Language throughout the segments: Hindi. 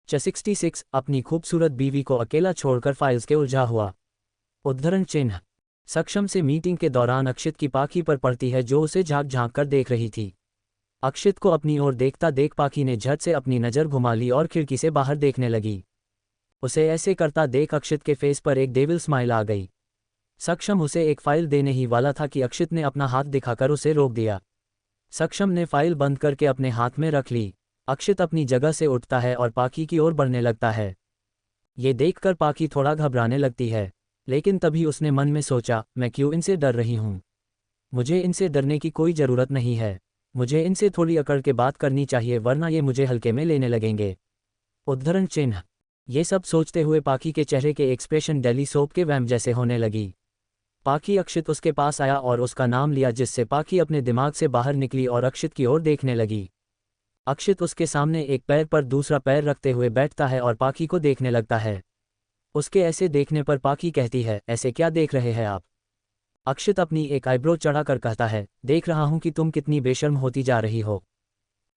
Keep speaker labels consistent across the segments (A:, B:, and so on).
A: 66 अपनी खूबसूरत बीवी को अकेला छोड़कर फाइल्स के उलझा हुआ। उद्धरण चिन्ह। सक्षम से मीटिंग के दौरान अक्षित की पाखी पर पड़ती है जो उसे झांक झांक कर देख रही थी। अक्षित को अपनी ओर देखता देख पाखी ने झट से अपनी नज़र घुमा ली और खिड़की से बाहर देखने लगी। उसे ऐसे करता देख अक्षित के फेस पर एक डेविल स्माइल आ गई। सक्षम उसे एक फाइल देने ही वाला था कि अक्षित ने अपना हाथ दिखाकर उसे रोक दिया। सक्षम ने फाइल बंद करके अपने हाथ में रख ली। अक्षित अपनी जगह से उठता है और पाखी की ओर बढ़ने लगता है। ये देखकर पाखी थोड़ा घबराने लगती है, लेकिन तभी उसने मन में सोचा, मैं क्यों इनसे डर रही हूँ? मुझे इनसे डरने की कोई ज़रूरत नहीं है। मुझे इनसे थोड़ी अकड़ के बात करनी चाहिए, वरना ये मुझे हल्के में लेने लगेंगे। उद्धरण चिन्ह। ये सब सोचते हुए पाखी के चेहरे के एक्सप्रेशन डेली सोप के वैम्प जैसे होने लगी। पाखी अक्षित उसके पास आया और उसका नाम लिया, जिससे पाखी अपने दिमाग से बाहर निकली और अक्षित की ओर देखने लगी। अक्षित उसके सामने एक पैर पर दूसरा पैर रखते हुए बैठता है और पाखी को देखने लगता है। उसके ऐसे देखने पर पाखी कहती है, ऐसे क्या देख रहे हैं आप? अक्षित अपनी एक आईब्रो चढ़ाकर कहता है, देख रहा हूं कि तुम कितनी बेशर्म होती जा रही हो।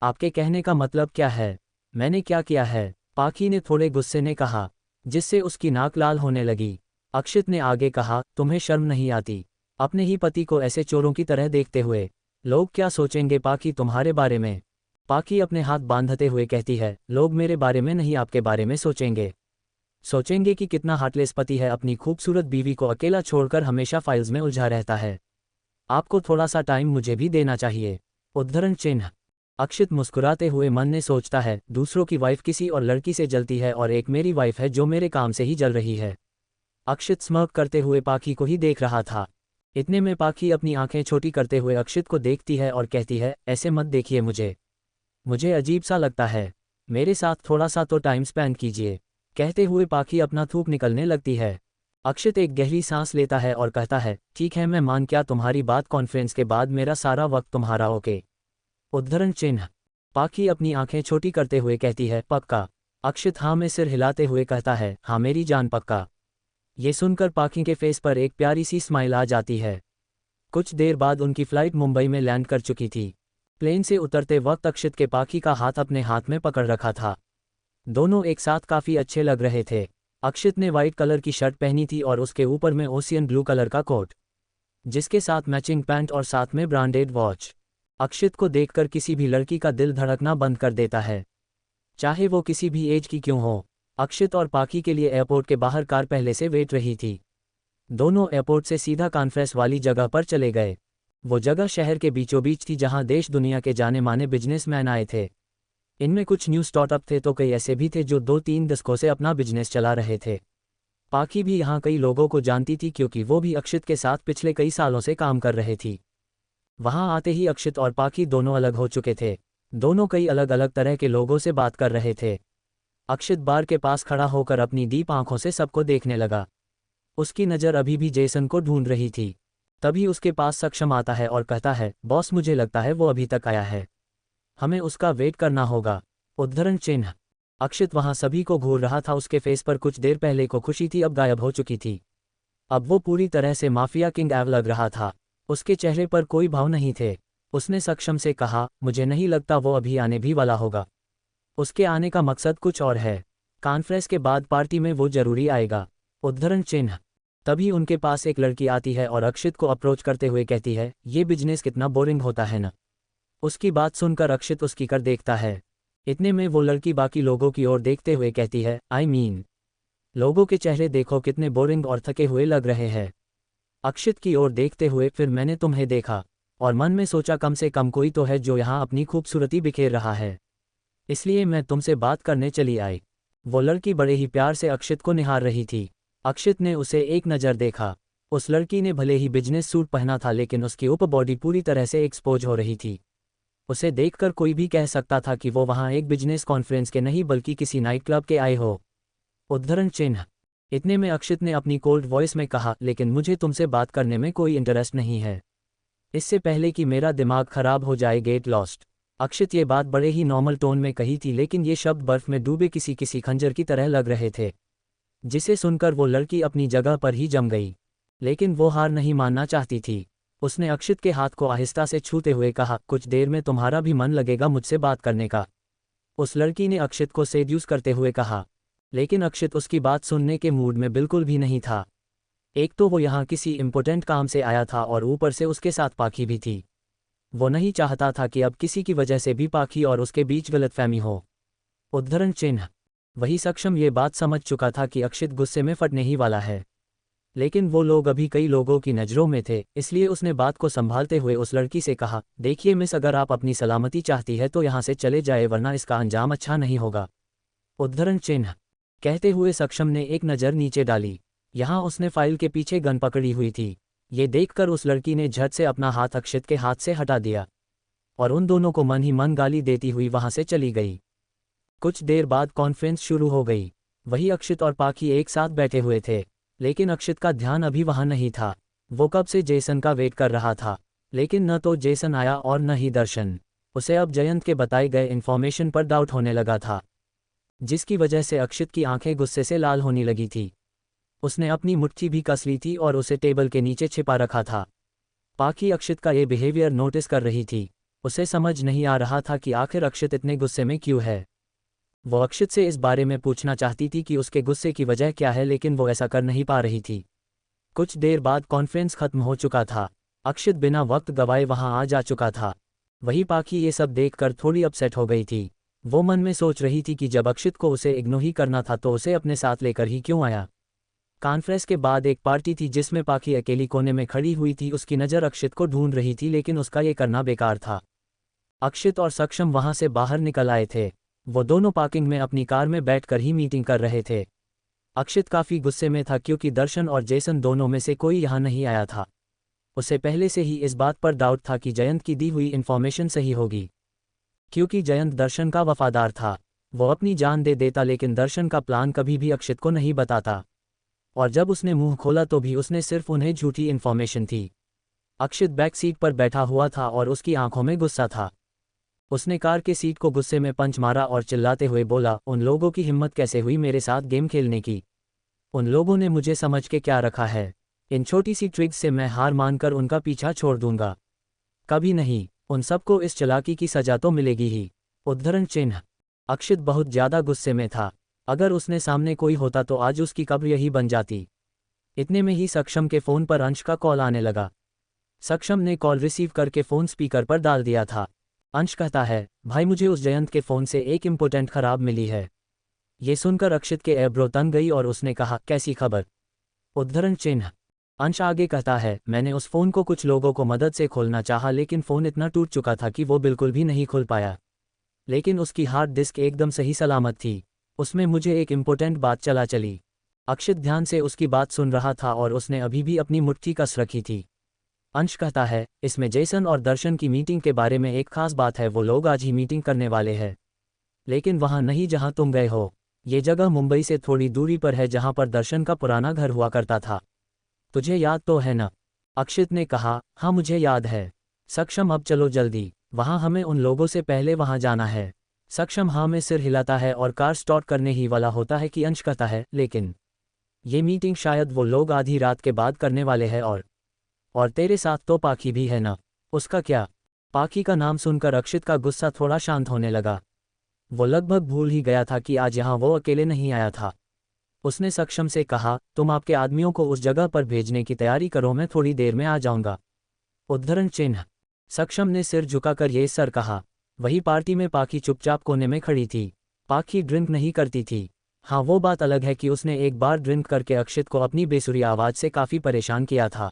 A: आपके कहने का मतलब क्या है? मैंने क्या किया है? पाखी ने थोड़े गुस्से ने कहा, जिससे उसकी नाक लाल होने लगी। अक्षित ने आगे कहा, तुम्हें शर्म नहीं आती अपने ही पति को ऐसे चोरों की तरह देखते हुए? लोग क्या सोचेंगे पाखी तुम्हारे बारे में? पाखी अपने हाथ बांधते हुए कहती है, लोग मेरे बारे में नहीं आपके बारे में सोचेंगे। सोचेंगे कि कितना हार्टलेस पति है, अपनी खूबसूरत बीवी को अकेला छोड़कर हमेशा फाइल्स में उलझा रहता है। आपको थोड़ा सा टाइम मुझे भी देना चाहिए। उद्धरण चिन्ह। अक्षित मुस्कुराते हुए मन में सोचता है, दूसरों की वाइफ किसी और लड़की से जलती है और एक मेरी वाइफ है जो मेरे काम से ही जल रही है। अक्षित स्मर्क करते हुए पाखी को ही देख रहा था। इतने में पाखी अपनी आंखें छोटी करते हुए अक्षित को देखती है और कहती है, ऐसे मत देखिए मुझे अजीब सा लगता है। मेरे साथ थोड़ा सा तो टाइम स्पेंड कीजिए। कहते हुए पाखी अपना थूक निकलने लगती है। अक्षित एक गहरी सांस लेता है और कहता है, ठीक है मैं मान क्या तुम्हारी बात, कॉन्फ्रेंस के बाद मेरा सारा वक्त तुम्हारा ओके। उद्धरण चिन्ह। पाखी अपनी आंखें छोटी करते हुए कहती है, पक्का? अक्षित हाँ में सिर हिलाते हुए कहता है, हाँ मेरी जान पक्का। ये सुनकर पाखी के फेस पर एक प्यारी सी स्माइल आ जाती है। कुछ देर बाद उनकी फ्लाइट मुंबई में लैंड कर चुकी थी। प्लेन से उतरते वक्त अक्षित के पाखी का हाथ अपने हाथ में पकड़ रखा था। दोनों एक साथ काफ़ी अच्छे लग रहे थे। अक्षित ने वाइट कलर की शर्ट पहनी थी और उसके ऊपर में ओशियन ब्लू कलर का कोट, जिसके साथ मैचिंग पैंट और साथ में ब्रांडेड वॉच। अक्षित को देखकर किसी भी लड़की का दिल धड़कना बंद कर देता है, चाहे वो किसी भी एज की क्यों हो। अक्षित और पाखी के लिए एयरपोर्ट के बाहर कार पहले से वेट रही थी। दोनों एयरपोर्ट से सीधा कॉन्फ्रेंस वाली जगह पर चले गए। वो जगह शहर के बीचों बीच थी जहां देश दुनिया के जाने माने बिजनेसमैन आए थे। इनमें कुछ न्यू स्टार्टअप थे तो कई ऐसे भी थे जो 2-3 दशकों से अपना बिजनेस चला रहे थे। पाखी भी यहाँ कई लोगों को जानती थी क्योंकि वो भी अक्षित के साथ पिछले कई सालों से काम कर रही थी। वहाँ आते ही अक्षित और पाखी दोनों अलग हो चुके थे। दोनों कई अलग अलग तरह के लोगों से बात कर रहे थे। अक्षित बार के पास खड़ा होकर अपनी डीप आंखों से सबको देखने लगा। उसकी नज़र अभी भी जेसन को ढूंढ रही थी। तभी उसके पास सक्षम आता है और कहता है, बॉस मुझे लगता है वो अभी तक आया है, हमें उसका वेट करना होगा। उद्धरण चिन्ह। अक्षित वहां सभी को घूर रहा था। उसके फेस पर कुछ देर पहले को खुशी थी, अब गायब हो चुकी थी। अब वो पूरी तरह से माफिया किंग एव लग रहा था। उसके चेहरे पर कोई भाव नहीं थे। उसने सक्षम से कहा, मुझे नहीं लगता वो अभी आने भी वाला होगा। उसके आने का मकसद कुछ और है। कॉन्फ्रेंस के बाद पार्टी में वो जरूरी आएगा। उद्धरण चिन्ह। तभी उनके पास एक लड़की आती है और अक्षित को अप्रोच करते हुए कहती है, ये बिजनेस कितना बोरिंग होता है ना। उसकी बात सुनकर अक्षित उसकी कर देखता है। इतने में वो लड़की बाकी लोगों की ओर देखते हुए कहती है, आई मीन, लोगों के चेहरे देखो कितने बोरिंग और थके हुए लग रहे हैं। अक्षित की ओर देखते हुए, फिर मैंने तुम्हें देखा और मन में सोचा कम से कम कोई तो है जो यहाँ अपनी खूबसूरती बिखेर रहा है, इसलिए मैं तुमसे बात करने चली आई। वो लड़की बड़े ही प्यार से अक्षित को निहार रही थी। अक्षित ने उसे एक नज़र देखा। उस लड़की ने भले ही बिजनेस सूट पहना था, लेकिन उसकी ऊपर बॉडी पूरी तरह से एक्सपोज हो रही थी। उसे देखकर कोई भी कह सकता था कि वो वहाँ एक बिजनेस कॉन्फ्रेंस के नहीं बल्कि किसी नाइट क्लब के आए हो। उद्धरण चिन्ह। इतने में अक्षित ने अपनी कोल्ड वॉइस में कहा, लेकिन मुझे तुमसे बात करने में कोई इंटरेस्ट नहीं है। इससे पहले कि मेरा दिमाग खराब हो जाए, गेट लॉस्ट। अक्षित ये बात बड़े ही नॉर्मल टोन में कही थी, लेकिन ये शब्द बर्फ में डूबे किसी खंजर की तरह लग रहे थे, जिसे सुनकर वो लड़की अपनी जगह पर ही जम गई। लेकिन वो हार नहीं मानना चाहती थी। उसने अक्षित के हाथ को आहिस्ता से छूते हुए कहा, कुछ देर में तुम्हारा भी मन लगेगा मुझसे बात करने का। उस लड़की ने अक्षित को सेड्यूस करते हुए कहा। लेकिन अक्षित उसकी बात सुनने के मूड में बिल्कुल भी नहीं था। एक तो वो यहाँ किसी इम्पोर्टेंट काम से आया था और ऊपर से उसके साथ पाखी भी थी। वो नहीं चाहता था कि अब किसी की वजह से भी पाखी और उसके बीच गलतफहमी हो। उद्धरण चिन्ह। वही सक्षम ये बात समझ चुका था कि अक्षित गुस्से में फटने ही वाला है। लेकिन वो लोग अभी कई लोगों की नज़रों में थे, इसलिए उसने बात को संभालते हुए उस लड़की से कहा, देखिए मिस, अगर आप अपनी सलामती चाहती है तो यहाँ से चले जाए, वरना इसका अंजाम अच्छा नहीं होगा। उद्धरण चिन्ह। कहते हुए सक्षम ने एक नज़र नीचे डाली। यहाँ उसने फाइल के पीछे गन पकड़ी हुई थी। ये देखकर उस लड़की ने झट से अपना हाथ अक्षित के हाथ से हटा दिया और उन दोनों को मन ही मन गाली देती हुई वहाँ से चली गई। कुछ देर बाद कॉन्फ्रेंस शुरू हो गई। वही अक्षित और पाखी एक साथ बैठे हुए थे, लेकिन अक्षित का ध्यान अभी वहाँ नहीं था। वो कब से जेसन का वेट कर रहा था, लेकिन न तो जेसन आया और न ही दर्शन। उसे अब जयंत के बताए गए इन्फॉर्मेशन पर डाउट होने लगा था, जिसकी वजह से अक्षित की आंखें गुस्से से लाल होने लगी थी। उसने अपनी मुट्ठी भी कस ली थी और उसे टेबल के नीचे छिपा रखा था। पाखी अक्षित का ये बिहेवियर नोटिस कर रही थी। उसे समझ नहीं आ रहा था कि आखिर अक्षित इतने गुस्से में क्यों है। वो अक्षित से इस बारे में पूछना चाहती थी कि उसके गुस्से की वजह क्या है, लेकिन वो ऐसा कर नहीं पा रही थी। कुछ देर बाद कॉन्फ्रेंस खत्म हो चुका था। अक्षित बिना वक्त गवाए वहां आ जा चुका था। वही पाखी ये सब देखकर थोड़ी अपसेट हो गई थी। वो मन में सोच रही थी कि जब अक्षित को उसे इग्नोर ही करना था तो उसे अपने साथ लेकर ही क्यों आया। कॉन्फ्रेंस के बाद एक पार्टी थी जिसमें पाखी अकेली कोने में खड़ी हुई थी। उसकी नज़र अक्षित को ढूंढ रही थी, लेकिन उसका ये करना बेकार था। अक्षित और सक्षम वहां से बाहर निकल आए थे। वो दोनों पार्किंग में अपनी कार में बैठकर ही मीटिंग कर रहे थे। अक्षित काफ़ी गुस्से में था क्योंकि दर्शन और जेसन दोनों में से कोई यहाँ नहीं आया था। उसे पहले से ही इस बात पर डाउट था कि जयंत की दी हुई इन्फॉर्मेशन सही होगी, क्योंकि जयंत दर्शन का वफादार था। वो अपनी जान दे देता, लेकिन दर्शन का प्लान कभी भी अक्षित को नहीं बताता, और जब उसने मुंह खोला तो भी उसने सिर्फ उन्हें झूठी इन्फॉर्मेशन थी। अक्षित बैक सीट पर बैठा हुआ था और उसकी आंखों में गुस्सा था। उसने कार के सीट को गुस्से में पंच मारा और चिल्लाते हुए बोला, उन लोगों की हिम्मत कैसे हुई मेरे साथ गेम खेलने की? उन लोगों ने मुझे समझ के क्या रखा है? इन छोटी सी ट्रिक्स से मैं हार मानकर उनका पीछा छोड़ दूंगा? कभी नहीं। उन सबको इस चालाकी की सजा तो मिलेगी ही। उद्धरण चिन्ह। अक्षित बहुत ज़्यादा गुस्से में था। अगर उसने सामने कोई होता तो आज उसकी कब्र यही बन जाती। इतने में ही सक्षम के फ़ोन पर अंश का कॉल आने लगा। सक्षम ने कॉल रिसीव करके फ़ोन स्पीकर पर डाल दिया था। अंश कहता है, भाई मुझे उस जयंत के फ़ोन से एक इम्पोर्टेंट खराब मिली है। ये सुनकर अक्षित के एब्रो तन गई और उसने कहा, कैसी खबर? उद्धरण चिन्ह। अंश आगे कहता है, मैंने उस फ़ोन को कुछ लोगों को मदद से खोलना चाहा, लेकिन फ़ोन इतना टूट चुका था कि वो बिल्कुल भी नहीं खुल पाया। लेकिन उसकी हार्ड डिस्क एकदम सही सलामत थी। उसमें मुझे एक इम्पोर्टेंट बात चली। अक्षित ध्यान से उसकी बात सुन रहा था और उसने अभी भी अपनी मुट्ठी कस रखी थी। अंश कहता है, इसमें जेसन और दर्शन की मीटिंग के बारे में एक खास बात है। वो लोग आज ही मीटिंग करने वाले हैं, लेकिन वहाँ नहीं जहाँ तुम गए हो। ये जगह मुंबई से थोड़ी दूरी पर है, जहाँ पर दर्शन का पुराना घर हुआ करता था। तुझे याद तो है ना? अक्षित ने कहा, हाँ मुझे याद है। सक्षम, अब चलो जल्दी, वहाँ हमें उन लोगों से पहले वहाँ जाना है। सक्षम हाँ में सिर हिलाता है और कार स्टार्ट करने ही वाला होता है कि अंश कहता है, लेकिन ये मीटिंग शायद वो लोग आधी रात के बाद करने वाले हैं, और तेरे साथ तो पाखी भी है ना? उसका क्या? पाखी का नाम सुनकर अक्षित का गुस्सा थोड़ा शांत होने लगा। वो लगभग भूल ही गया था कि आज यहाँ वो अकेले नहीं आया था। उसने सक्षम से कहा, तुम आपके आदमियों को उस जगह पर भेजने की तैयारी करो, मैं थोड़ी देर में आ जाऊंगा। उद्धरण चिन्ह। सक्षम ने सिर झुकाकर ये सर कहा। वही पार्टी में पाखी चुपचाप कोने में खड़ी थी। पाखी ड्रिंक नहीं करती थी। हाँ, वो बात अलग है कि उसने एक बार ड्रिंक करके अक्षित को अपनी बेसुरी आवाज़ से काफ़ी परेशान किया था।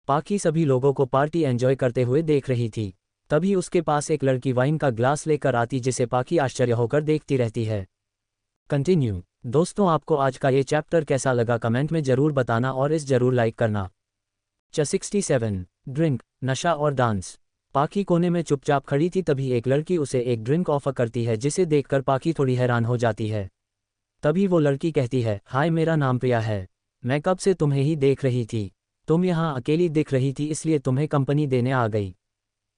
A: पाखी सभी लोगों को पार्टी एंजॉय करते हुए देख रही थी। तभी उसके पास एक लड़की वाइन का ग्लास लेकर आती, जिसे पाखी आश्चर्य होकर देखती रहती है। कंटिन्यू। दोस्तों, आपको आज का ये चैप्टर कैसा लगा कमेंट में ज़रूर बताना और इस ज़रूर लाइक करना। 67 ड्रिंक, नशा और डांस। पाखी कोने में चुपचाप खड़ी थी, तभी एक लड़की उसे एक ड्रिंक ऑफर करती है, जिसे देखकर पाखी थोड़ी हैरान हो जाती है। तभी वो लड़की कहती है, हाय मेरा नाम प्रिया है। मैं कब से तुम्हें ही देख रही थी। तुम यहाँ अकेली दिख रही थी, इसलिए तुम्हें कंपनी देने आ गई।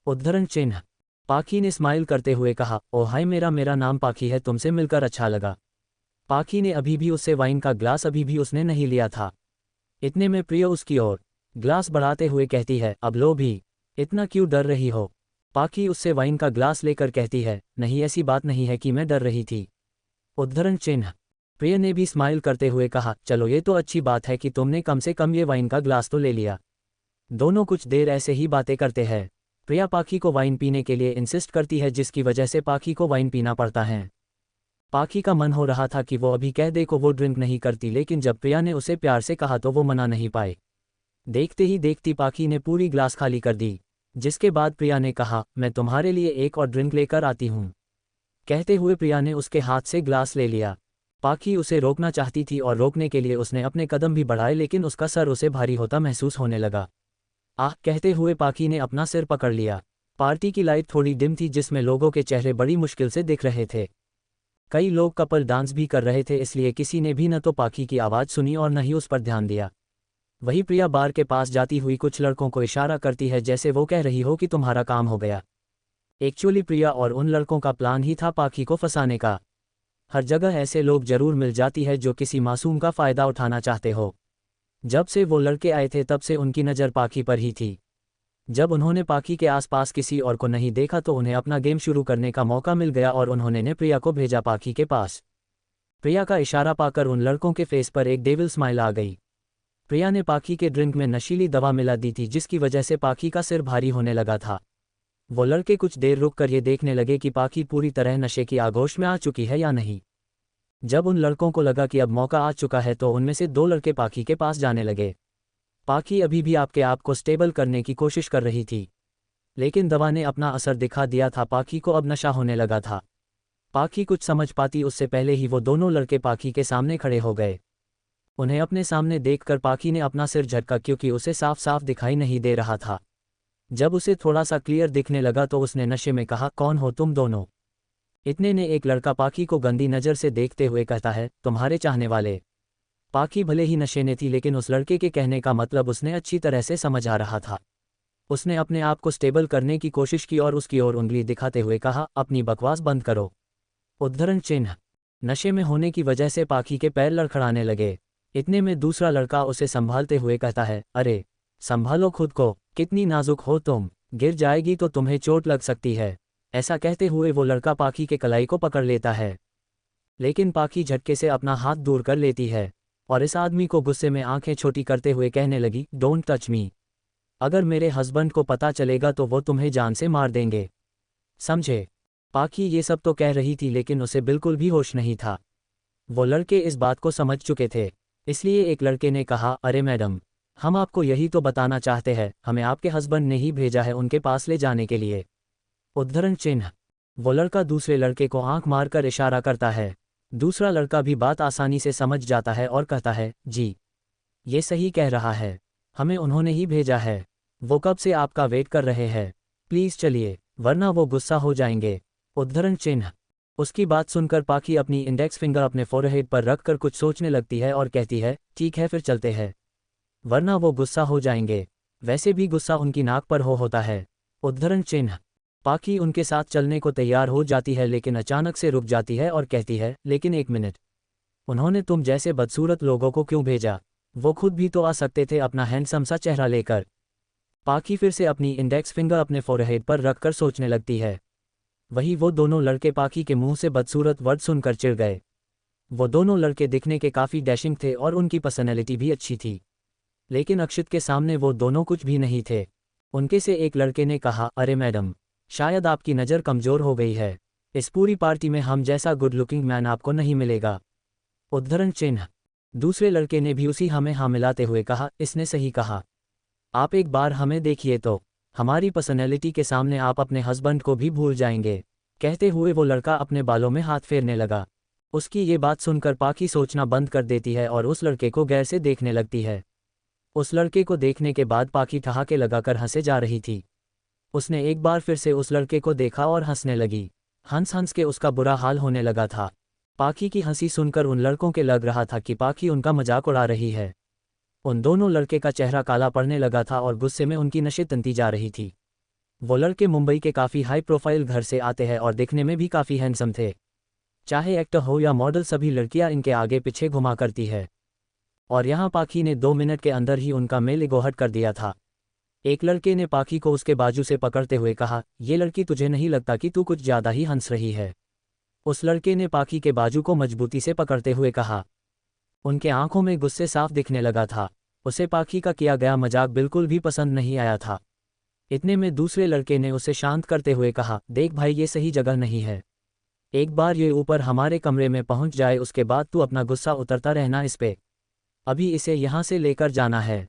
A: उद्धरण चिन्ह। पाखी ने स्माइल करते हुए कहा, ओ हाय मेरा नाम पाखी है, तुमसे मिलकर अच्छा लगा। पाखी ने अभी भी उससे वाइन का ग्लास अभी भी उसने नहीं लिया था। इतने में प्रिया उसकी ओर ग्लास बढ़ाते हुए कहती है, अब लो भी। इतना क्यों डर रही हो? पाकी उससे वाइन का ग्लास लेकर कहती है, नहीं ऐसी बात नहीं है कि मैं डर रही थी। उद्धरण चिन्ह। प्रिया ने भी स्माइल करते हुए कहा, चलो ये तो अच्छी बात है कि तुमने कम से कम ये वाइन का ग्लास तो ले लिया। दोनों कुछ देर ऐसे ही बातें करते हैं। प्रिया पाकी को वाइन पीने के लिए इंसिस्ट करती है जिसकी वजह से पाकी को वाइन पीना पड़ता है। पाकी का मन हो रहा था कि वो अभी कह दे को वो ड्रिंक नहीं करती, लेकिन जब प्रिया ने उसे प्यार से कहा तो वो मना नहीं पाए। देखते ही देखती पाकी ने पूरी ग्लास खाली कर दी, जिसके बाद प्रिया ने कहा, मैं तुम्हारे लिए एक और ड्रिंक लेकर आती हूँ। कहते हुए प्रिया ने उसके हाथ से ग्लास ले लिया। पाकी उसे रोकना चाहती थी और रोकने के लिए उसने अपने कदम भी बढ़ाए, लेकिन उसका सर उसे भारी होता महसूस होने लगा। आह कहते हुए पाकी ने अपना सिर पकड़ लिया। पार्टी की लाइट थोड़ी डिम थी जिसमें लोगों के चेहरे बड़ी मुश्किल से दिख रहे थे। कई लोग कपल डांस भी कर रहे थे, इसलिए किसी ने भी न तो पाकी की आवाज़ सुनी और न ही उस पर ध्यान दिया। वही प्रिया बार के पास जाती हुई कुछ लड़कों को इशारा करती है जैसे वो कह रही हो कि तुम्हारा काम हो गया। एक्चुअली प्रिया और उन लड़कों का प्लान ही था पाकी को फंसाने का। हर जगह ऐसे लोग जरूर मिल जाती है जो किसी मासूम का फ़ायदा उठाना चाहते हो। जब से वो लड़के आए थे तब से उनकी नज़र पाकी पर ही थी। जब उन्होंने पाकी के आसपास किसी और को नहीं देखा तो उन्हें अपना गेम शुरू करने का मौका मिल गया और उन्होंने ने प्रिया को भेजा पाकी के पास। प्रिया का इशारा पाकर उन लड़कों के फेस पर एक डेविल स्माइल आ गई। प्रिया ने पाकी के ड्रिंक में नशीली दवा मिला दी थी जिसकी वजह से पाकी का सिर भारी होने लगा था। वो लड़के कुछ देर रुककर ये देखने लगे कि पाकी पूरी तरह नशे की आगोश में आ चुकी है या नहीं। जब उन लड़कों को लगा कि अब मौका आ चुका है तो उनमें से 2 लड़के पाकी के पास जाने लगे। पाकी अभी भी आपके आप को स्टेबल करने की कोशिश कर रही थी, लेकिन दवा ने अपना असर दिखा दिया था। पाकी को अब नशा होने लगा था। पाकी कुछ समझ पाती उससे पहले ही वो दोनों लड़के पाकी के सामने खड़े हो गए। उन्हें अपने सामने देखकर पाकी ने अपना सिर झटका क्योंकि उसे साफ साफ दिखाई नहीं दे रहा था। जब उसे थोड़ा सा क्लियर दिखने लगा तो उसने नशे में कहा, कौन हो तुम दोनों? इतने ने एक लड़का पाकी को गंदी नज़र से देखते हुए कहता है, तुम्हारे चाहने वाले। पाकी भले ही नशे में थी लेकिन उस लड़के के कहने का मतलब उसने अच्छी तरह से समझ आ रहा था। उसने अपने आप को स्टेबल करने की कोशिश की और उसकी ओर उंगली दिखाते हुए कहा, अपनी बकवास बंद करो। उद्धरण चिन्ह। नशे में होने की वजह से पाकी के पैर लड़खड़ाने लगे। इतने में दूसरा लड़का उसे संभालते हुए कहता है, अरे संभालो खुद को, कितनी नाजुक हो तुम, गिर जाएगी तो तुम्हें चोट लग सकती है। ऐसा कहते हुए वो लड़का पाकी के कलाई को पकड़ लेता है, लेकिन पाकी झटके से अपना हाथ दूर कर लेती है और इस आदमी को गुस्से में आंखें छोटी करते हुए कहने लगी, डोंट टच मी। अगर मेरे हस्बैंड को पता चलेगा तो वो तुम्हें जान से मार देंगे, समझे? पाकी ये सब तो कह रही थी लेकिन उसे बिल्कुल भी होश नहीं था। वो लड़के इस बात को समझ चुके थे, इसलिए एक लड़के ने कहा, अरे मैडम, हम आपको यही तो बताना चाहते हैं, हमें आपके हस्बैंड ने ही भेजा है उनके पास ले जाने के लिए। उद्धरण चिन्ह। वो लड़का दूसरे लड़के को आंख मारकर इशारा करता है। दूसरा लड़का भी बात आसानी से समझ जाता है और कहता है, जी ये सही कह रहा है, हमें उन्होंने ही भेजा है। वो कब से आपका वेट कर रहे हैं, प्लीज़ चलिए वरना वो गुस्सा हो जाएंगे। उद्धरण चिन्ह। उसकी बात सुनकर पाकी अपनी इंडेक्स फिंगर अपने फोरहेड पर रखकर कुछ सोचने लगती है और कहती है, ठीक है फिर चलते हैं, वरना वो गुस्सा हो जाएंगे। वैसे भी गुस्सा उनकी नाक पर होता है। उद्धरण चिन्ह। पाकी उनके साथ चलने को तैयार हो जाती है लेकिन अचानक से रुक जाती है और कहती है, लेकिन एक मिनट, उन्होंने तुम जैसे बदसूरत लोगों को क्यों भेजा? वो खुद भी तो आ सकते थे अपना हैंडसम सा चेहरा लेकर। पाकी फिर से अपनी इंडेक्स फिंगर अपने फोरहेड पर रखकर सोचने लगती है। वही वो दोनों लड़के पाकी के मुंह से बदसूरत वर्ड सुनकर चिढ़ गए। वो दोनों लड़के दिखने के काफ़ी डैशिंग थे और उनकी पर्सनैलिटी भी अच्छी थी, लेकिन अक्षित के सामने वो दोनों कुछ भी नहीं थे। उनके से एक लड़के ने कहा, अरे मैडम, शायद आपकी नज़र कमज़ोर हो गई है, इस पूरी पार्टी में हम जैसा गुड लुकिंग मैन आपको नहीं मिलेगा। उद्धरण चिन्ह। दूसरे लड़के ने भी उसी हमें हाँ मिलाते हुए कहा, इसने सही कहा, आप एक बार हमें देखिए तो हमारी पर्सनैलिटी के सामने आप अपने हस्बैंड को भी भूल जाएंगे। कहते हुए वो लड़का अपने बालों में हाथ फेरने लगा। उसकी ये बात सुनकर पाकी सोचना बंद कर देती है और उस लड़के को गैर से देखने लगती है। उस लड़के को देखने के बाद पाकी ठहाके लगाकर हंसे जा रही थी। उसने एक बार फिर से उस लड़के को देखा और हंसने लगी। हंस हंस के उसका बुरा हाल होने लगा था। पाकी की हंसी सुनकर उन लड़कों के लग रहा था कि पाकी उनका मजाक उड़ा रही है। उन दोनों लड़के का चेहरा काला पड़ने लगा था और गुस्से में उनकी नशे तनती जा रही थी। वो लड़के मुंबई के काफ़ी हाई प्रोफाइल घर से आते हैं और दिखने में भी काफ़ी हैंडसम थे। चाहे एक्टर हो या मॉडल, सभी लड़कियां इनके आगे पीछे घुमा करती है। और यहाँ पाकी ने 2 मिनट के अंदर ही उनका मेल इगोहट कर दिया था। एक लड़के ने पाखी को उसके बाजू से पकड़ते हुए कहा, ये लड़की तुझे नहीं लगता कि तू कुछ ज्यादा ही हंस रही है? उस लड़के ने पाखी के बाजू को मजबूती से पकड़ते हुए कहा। उनके आंखों में गुस्से साफ दिखने लगा था। उसे पाखी का किया गया मजाक बिल्कुल भी पसंद नहीं आया था। इतने में दूसरे लड़के ने उसे शांत करते हुए कहा, देख भाई, ये सही जगह नहीं है। एक बार ये ऊपर हमारे कमरे में पहुंच जाए उसके बाद तू अपना गुस्सा उतरता रहना इस पे। अभी इसे यहाँ से लेकर जाना है।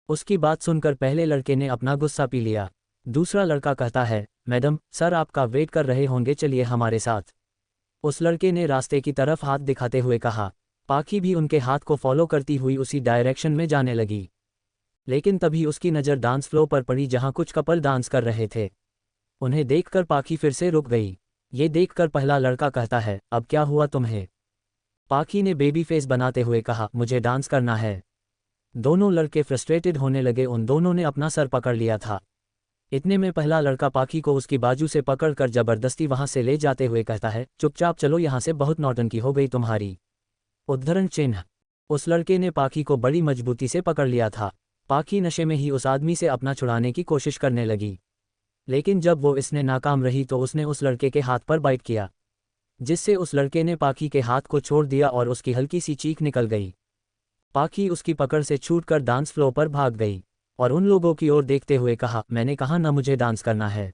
A: उसकी बात सुनकर पहले लड़के ने अपना गुस्सा पी लिया। दूसरा लड़का कहता है, मैडम सर आपका वेट कर रहे होंगे, चलिए हमारे साथ। उस लड़के ने रास्ते की तरफ हाथ दिखाते हुए कहा। पाखी भी उनके हाथ को फॉलो करती हुई उसी डायरेक्शन में जाने लगी। लेकिन तभी उसकी नज़र डांस फ्लोर पर पड़ी जहां कुछ कपल डांस कर रहे थे। उन्हें देखकर पाखी फिर से रुक गई। ये देखकर पहला लड़का कहता है, अब क्या हुआ तुम्हें? पाखी ने बेबी फेस बनाते हुए कहा, मुझे डांस करना है। दोनों लड़के फ्रस्ट्रेटेड होने लगे। उन दोनों ने अपना सर पकड़ लिया था। इतने में पहला लड़का पाखी को उसकी बाजू से पकड़कर जबरदस्ती वहां से ले जाते हुए कहता है, चुपचाप चलो यहाँ से, बहुत नौटंकी हो गई तुम्हारी। उद्धरण चिन्ह। उस लड़के ने पाखी को बड़ी मजबूती से पकड़ लिया था। पाखी नशे में ही उस आदमी से अपना छुड़ाने की कोशिश करने लगी। लेकिन जब वो इसने नाकाम रही तो उसने उस लड़के के हाथ पर बाइट किया, जिससे उस लड़के ने पाखी के हाथ को छोड़ दिया और उसकी हल्की सी चीख निकल गई। पाखी उसकी पकड़ से छूटकर डांस फ्लोर पर भाग गई और उन लोगों की ओर देखते हुए कहा, मैंने कहा ना मुझे डांस करना है।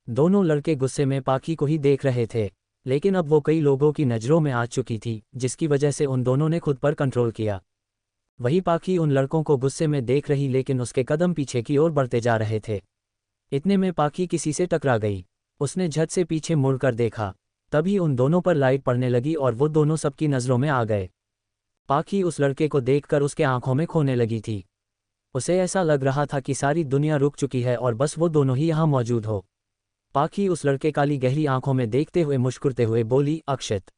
A: दोनों लड़के गुस्से में पाखी को ही देख रहे थे, लेकिन अब वो कई लोगों की नज़रों में आ चुकी थी, जिसकी वजह से उन दोनों ने खुद पर कंट्रोल किया। वही पाखी उन लड़कों को गुस्से में देख रही, लेकिन उसके कदम पीछे की ओर बढ़ते जा रहे थे। इतने में पाखी किसी से टकरा गई। उसने झट से पीछे मुड़कर देखा, तभी उन दोनों पर लाइट पड़ने लगी और वो दोनों सबकी नज़रों में आ गए। पाखी उस लड़के को देखकर उसके आंखों में खोने लगी थी। उसे ऐसा लग रहा था कि सारी दुनिया रुक चुकी है और बस वो दोनों ही यहाँ मौजूद हो। पाखी उस लड़के काली गहरी आंखों में देखते हुए मुस्कुराते हुए बोली, अक्षित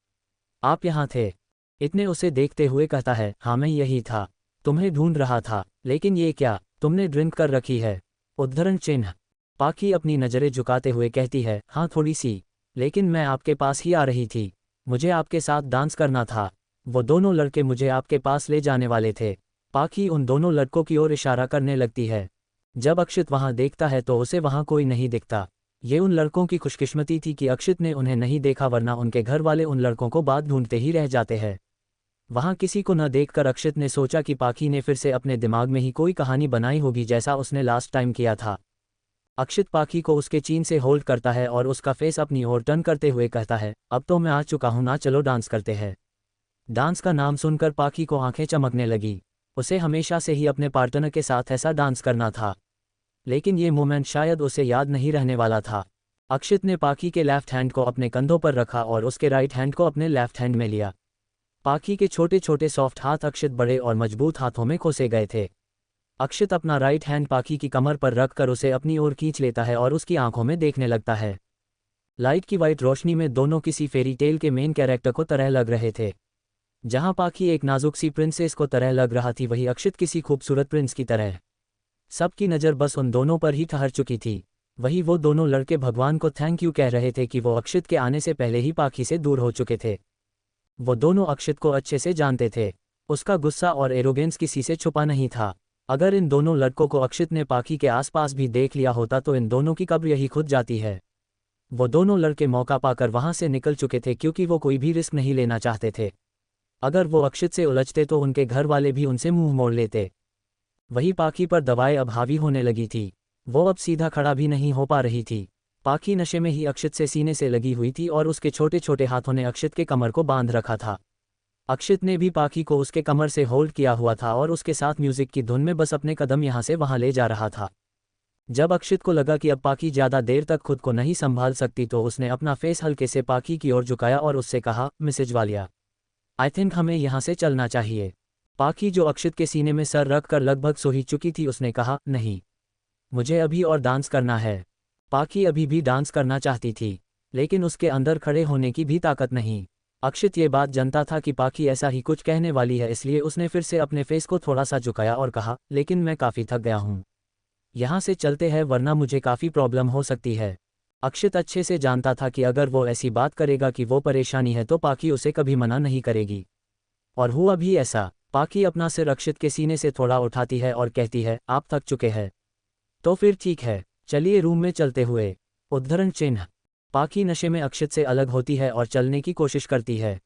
A: आप यहाँ थे? इतने उसे देखते हुए कहता है, हाँ मैं यही था, तुम्हें ढूंढ रहा था। लेकिन ये क्या, तुमने ड्रिंक कर रखी है? उद्धरण चिन्ह। पाखी अपनी नज़रें झुकाते हुए कहती है, हाँ थोड़ी सी, लेकिन मैं आपके पास ही आ रही थी, मुझे आपके साथ डांस करना था। वो दोनों लड़के मुझे आपके पास ले जाने वाले थे। पाखी उन दोनों लड़कों की ओर इशारा करने लगती है। जब अक्षित वहां देखता है तो उसे वहां कोई नहीं दिखता। ये उन लड़कों की खुशकिस्मती थी कि अक्षित ने उन्हें नहीं देखा, वरना उनके घर वाले उन लड़कों को बात ढूंढते ही रह जाते हैं। वहां किसी को न देखकर अक्षित ने सोचा कि पाखी ने फिर से अपने दिमाग में ही कोई कहानी बनाई होगी, जैसा उसने लास्ट टाइम किया था। अक्षित पाखी को उसके चीन से होल्ड करता है और उसका फेस अपनी ओर टर्न करते हुए कहता है, अब तो मैं आ चुका हूं ना, चलो डांस करते हैं। डांस का नाम सुनकर पाखी को आंखें चमकने लगी। उसे हमेशा से ही अपने पार्टनर के साथ ऐसा डांस करना था, लेकिन ये मोमेंट शायद उसे याद नहीं रहने वाला था। अक्षित ने पाखी के लेफ्ट हैंड को अपने कंधों पर रखा और उसके राइट हैंड को अपने लेफ्ट हैंड में लिया। पाखी के छोटे छोटे सॉफ्ट हाथ अक्षित बड़े और मजबूत हाथों में खोसे गए थे। अक्षित अपना राइट हैंड पाखी की कमर पर रखकर उसे अपनी ओर खींच लेता है और उसकी आंखों में देखने लगता है। लाइट की वाइट रोशनी में दोनों किसी फेरी टेल के मेन कैरेक्टर को तरह लग रहे थे। जहां पाखी एक नाजुक सी प्रिंसेस को तरह लग रहा थी, वही अक्षित किसी खूबसूरत प्रिंस की तरह। सबकी नज़र बस उन दोनों पर ही ठहर चुकी थी। वही वो दोनों लड़के भगवान को थैंक यू कह रहे थे कि वो अक्षित के आने से पहले ही पाखी से दूर हो चुके थे। वो दोनों अक्षित को अच्छे से जानते थे। उसका गुस्सा और एरोगेंस किसी से छुपा नहीं था। अगर इन दोनों लड़कों को अक्षित ने पाखी के आसपास भी देख लिया होता तो इन दोनों की कब्र यही खुद जाती है। वो दोनों लड़के मौका पाकर वहां से निकल चुके थे, क्योंकि वो कोई भी रिस्क नहीं लेना चाहते थे। अगर वो अक्षित से उलझते तो उनके घर वाले भी उनसे मुंह मोड़ लेते। वही पाखी पर दवाएं अब हावी होने लगी थी। वो अब सीधा खड़ा भी नहीं हो पा रही थी। पाखी नशे में ही अक्षित से सीने से लगी हुई थी और उसके छोटे छोटे हाथों ने अक्षित के कमर को बांध रखा था। अक्षित ने भी पाखी को उसके कमर से होल्ड किया हुआ था और उसके साथ म्यूजिक की धुन में बस अपने कदम यहाँ से वहां ले जा रहा था। जब अक्षित को लगा कि अब पाखी ज़्यादा देर तक खुद को नहीं संभाल सकती तो उसने अपना फेस हल्के से पाखी की ओर झुकाया और उससे कहा, मिसेज वालिया, आई थिंक हमें यहाँ से चलना चाहिए। पाखी जो अक्षित के सीने में सर रख कर लगभग सो ही चुकी थी, उसने कहा, नहीं, मुझे अभी और डांस करना है। पाखी अभी भी डांस करना चाहती थी, लेकिन उसके अंदर खड़े होने की भी ताकत नहीं। अक्षित ये बात जानता था कि पाखी ऐसा ही कुछ कहने वाली है, इसलिए उसने फिर से अपने फेस को थोड़ा सा झुकाया और कहा, लेकिन मैं काफ़ी थक गया हूँ, यहाँ से चलते हैं वरना मुझे काफ़ी प्रॉब्लम हो सकती है। अक्षित अच्छे से जानता था कि अगर वो ऐसी बात करेगा कि वो परेशानी है तो पाखी उसे कभी मना नहीं करेगी। और हुआ भी ऐसा। पाखी अपना सिर अक्षित के सीने से थोड़ा उठाती है और कहती है, आप थक चुके हैं। तो फिर ठीक है, चलिए रूम में चलते हुए। उद्धरण चिन्ह। पाखी नशे में अक्षित से अलग होती है और चलने की कोशिश करती है,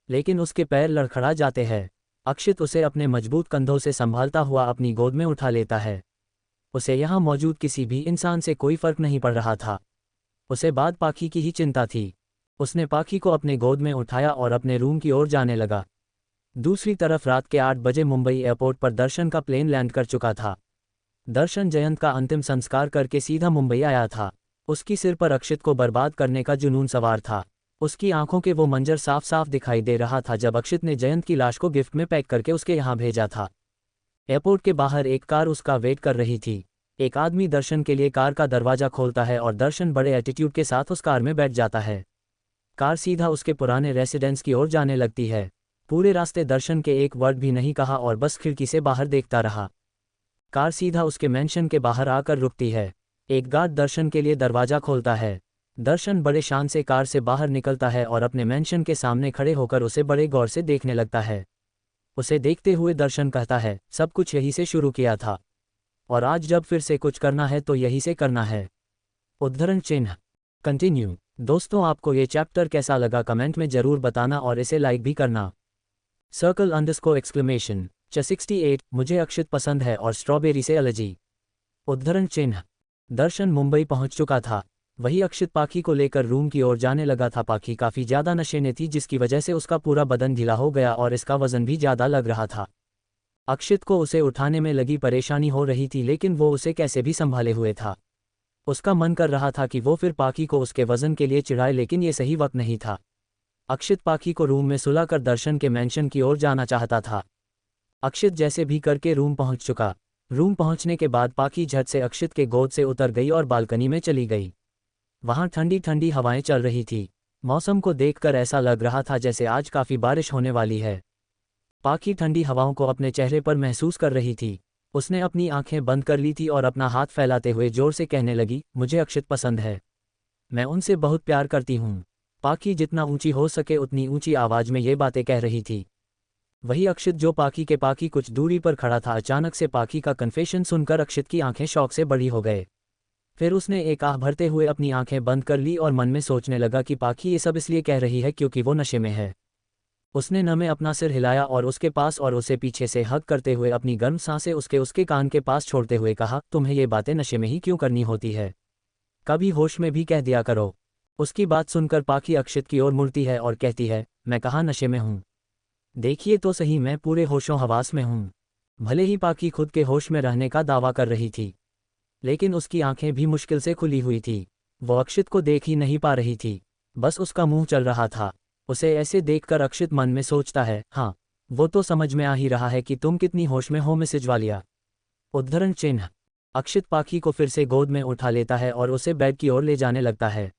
A: लेकिन उसके पैर लड़खड़ा जाते हैं। अक्षित उसे अपने मजबूत कंधों से संभालता हुआ अपनी गोद में उठा लेता है। उसे यहाँ मौजूद किसी भी इंसान से कोई फर्क नहीं पड़ रहा था। उसे बाद पाखी की ही चिंता थी। उसने पाखी को अपने गोद में उठाया और अपने रूम की ओर जाने लगा। दूसरी तरफ रात के 8 बजे मुंबई एयरपोर्ट पर दर्शन का प्लेन लैंड कर चुका था। दर्शन जयंत का अंतिम संस्कार करके सीधा मुंबई आया था। उसकी सिर पर अक्षित को बर्बाद करने का जुनून सवार था। उसकी आंखों के वो मंजर साफ साफ दिखाई दे रहा था जब अक्षित ने जयंत की लाश को गिफ्ट में पैक करके उसके यहाँ भेजा था। एयरपोर्ट के बाहर एक कार उसका वेट कर रही थी। एक आदमी दर्शन के लिए कार का दरवाजा खोलता है और दर्शन बड़े एटीट्यूड के साथ उस कार में बैठ जाता है। कार सीधा उसके पुराने रेसिडेंस की ओर जाने लगती है। पूरे रास्ते दर्शन के एक वर्ड भी नहीं कहा और बस खिड़की से बाहर देखता रहा। कार सीधा उसके मेंशन के बाहर आकर रुकती है। एक गार्ड दर्शन के लिए दरवाजा खोलता है। दर्शन बड़े शान से कार से बाहर निकलता है और अपने मेंशन के सामने खड़े होकर उसे बड़े गौर से देखने लगता है। उसे देखते हुए दर्शन कहता है, सब कुछ यही से शुरू किया था, और आज जब फिर से कुछ करना है तो यही से करना है। उद्धरण चिन्ह। कंटिन्यू। दोस्तों, आपको ये चैप्टर कैसा लगा कमेंट में ज़रूर बताना और इसे लाइक भी करना। ! 68 मुझे अक्षित पसंद है और स्ट्रॉबेरी से एलर्जी। उद्धरण चिन्ह। दर्शन मुंबई पहुंच चुका था। वही अक्षित पाखी को लेकर रूम की ओर जाने लगा था। पाखी काफ़ी ज़्यादा नशे में थी जिसकी वजह से उसका पूरा बदन ढीला हो गया और इसका वजन भी ज़्यादा लग रहा था। अक्षित को उसे उठाने में लगी परेशानी हो रही थी, लेकिन वो उसे कैसे भी संभाले हुए था। उसका मन कर रहा था कि वो फिर पाखी को उसके वजन के लिए चिढ़ाए, लेकिन ये सही वक्त नहीं था। अक्षित पाखी को रूम में सुलाकर दर्शन के मेंशन की ओर जाना चाहता था। अक्षित जैसे भी करके रूम पहुंच चुका। रूम पहुंचने के बाद पाखी झट से अक्षित के गोद से उतर गई और बालकनी में चली गई। वहां ठंडी ठंडी हवाएं चल रही थी। मौसम को देखकर ऐसा लग रहा था जैसे आज काफ़ी बारिश होने वाली है। पाखी ठंडी हवाओं को अपने चेहरे पर महसूस कर रही थी। उसने अपनी आंखें बंद कर ली थी और अपना हाथ फैलाते हुए जोर से कहने लगी, मुझे अक्षित पसंद है, मैं उनसे बहुत प्यार करती हूँ। पाखी जितना ऊंची हो सके उतनी ऊंची आवाज में ये बातें कह रही थी। वही अक्षित जो पाखी कुछ दूरी पर खड़ा था, अचानक से पाखी का कन्फेशन सुनकर अक्षित की आंखें शौक से बड़ी हो गए। फिर उसने एक आह भरते हुए अपनी आंखें बंद कर ली और मन में सोचने लगा कि पाखी ये सब इसलिए कह रही है क्योंकि वो नशे में है। उसने नमे अपना सिर हिलाया और उसके पास और उसे पीछे से हग करते हुए अपनी गर्म सांसें उसके कान के पास छोड़ते हुए कहा, तुम्हें ये बातें नशे में ही क्यों करनी होती है, कभी होश में भी कह दिया करो। उसकी बात सुनकर पाखी अक्षित की ओर मुड़ती है और कहती है, मैं कहाँ नशे में हूँ, देखिए तो सही, मैं पूरे होशों हवास में हूँ। भले ही पाखी खुद के होश में रहने का दावा कर रही थी, लेकिन उसकी आंखें भी मुश्किल से खुली हुई थी। वो अक्षित को देख ही नहीं पा रही थी, बस उसका मुंह चल रहा था। उसे ऐसे देखकर अक्षित मन में सोचता है, हाँ वो तो समझ में आ ही रहा है कि तुम कितनी होश में हो मिसेज वालिया। उद्धरण चिन्ह। अक्षित पाखी को फिर से गोद में उठा लेता है और उसे बेड की ओर ले जाने लगता है।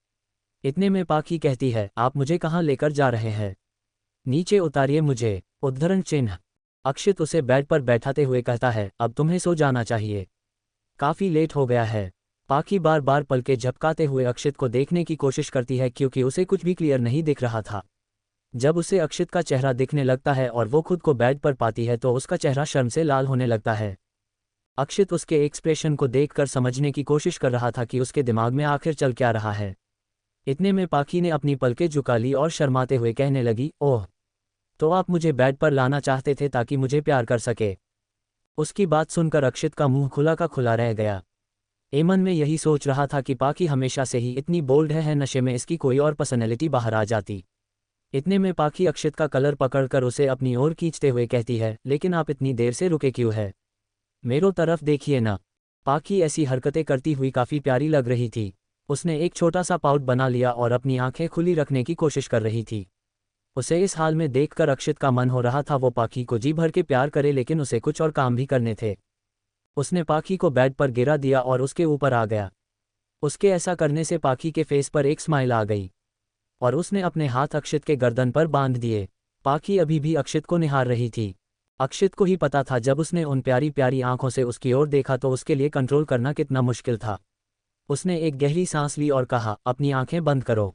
A: इतने में पाखी कहती है, आप मुझे कहाँ लेकर जा रहे हैं, नीचे उतारिए मुझे। उद्धरण चिन्ह। अक्षित उसे बेड पर बैठाते हुए कहता है, अब तुम्हें सो जाना चाहिए, काफ़ी लेट हो गया है। पाखी बार बार पलके झपकाते हुए अक्षित को देखने की कोशिश करती है क्योंकि उसे कुछ भी क्लियर नहीं दिख रहा था। जब उसे अक्षित का चेहरा दिखने लगता है और वो खुद को बेड पर पाती है तो उसका चेहरा शर्म से लाल होने लगता है। अक्षित उसके एक्सप्रेशन को देखकर समझने की कोशिश कर रहा था कि उसके दिमाग में आखिर चल क्या रहा है। इतने में पाखी ने अपनी पलकें झुका ली और शर्माते हुए कहने लगी, ओह, तो आप मुझे बेड पर लाना चाहते थे ताकि मुझे प्यार कर सके। उसकी बात सुनकर अक्षित का मुंह खुला का खुला रह गया। एमन में यही सोच रहा था कि पाखी हमेशा से ही इतनी बोल्ड है, नशे में इसकी कोई और पर्सनैलिटी बाहर आ जाती। इतने में पाखी अक्षित का कलर पकड़कर उसे अपनी ओर खींचते हुए कहती है, लेकिन आप इतनी देर से रुके क्यों है, मेरो तरफ देखिए ना। पाखी ऐसी हरकतें करती हुई काफ़ी प्यारी लग रही थी। उसने एक छोटा सा पाउट बना लिया और अपनी आंखें खुली रखने की कोशिश कर रही थी। उसे इस हाल में देखकर अक्षित का मन हो रहा था वो पाखी को जी भर के प्यार करे, लेकिन उसे कुछ और काम भी करने थे। उसने पाखी को बेड पर गिरा दिया और उसके ऊपर आ गया। उसके ऐसा करने से पाखी के फेस पर एक स्माइल आ गई और उसने अपने हाथ अक्षित के गर्दन पर बांध दिए। पाखी अभी भी अक्षित को निहार रही थी। अक्षित को ही पता था जब उसने उन प्यारी प्यारी आंखों से उसकी ओर देखा तो उसके लिए कंट्रोल करना कितना मुश्किल था। उसने एक गहरी सांस ली और कहा, अपनी आंखें बंद करो।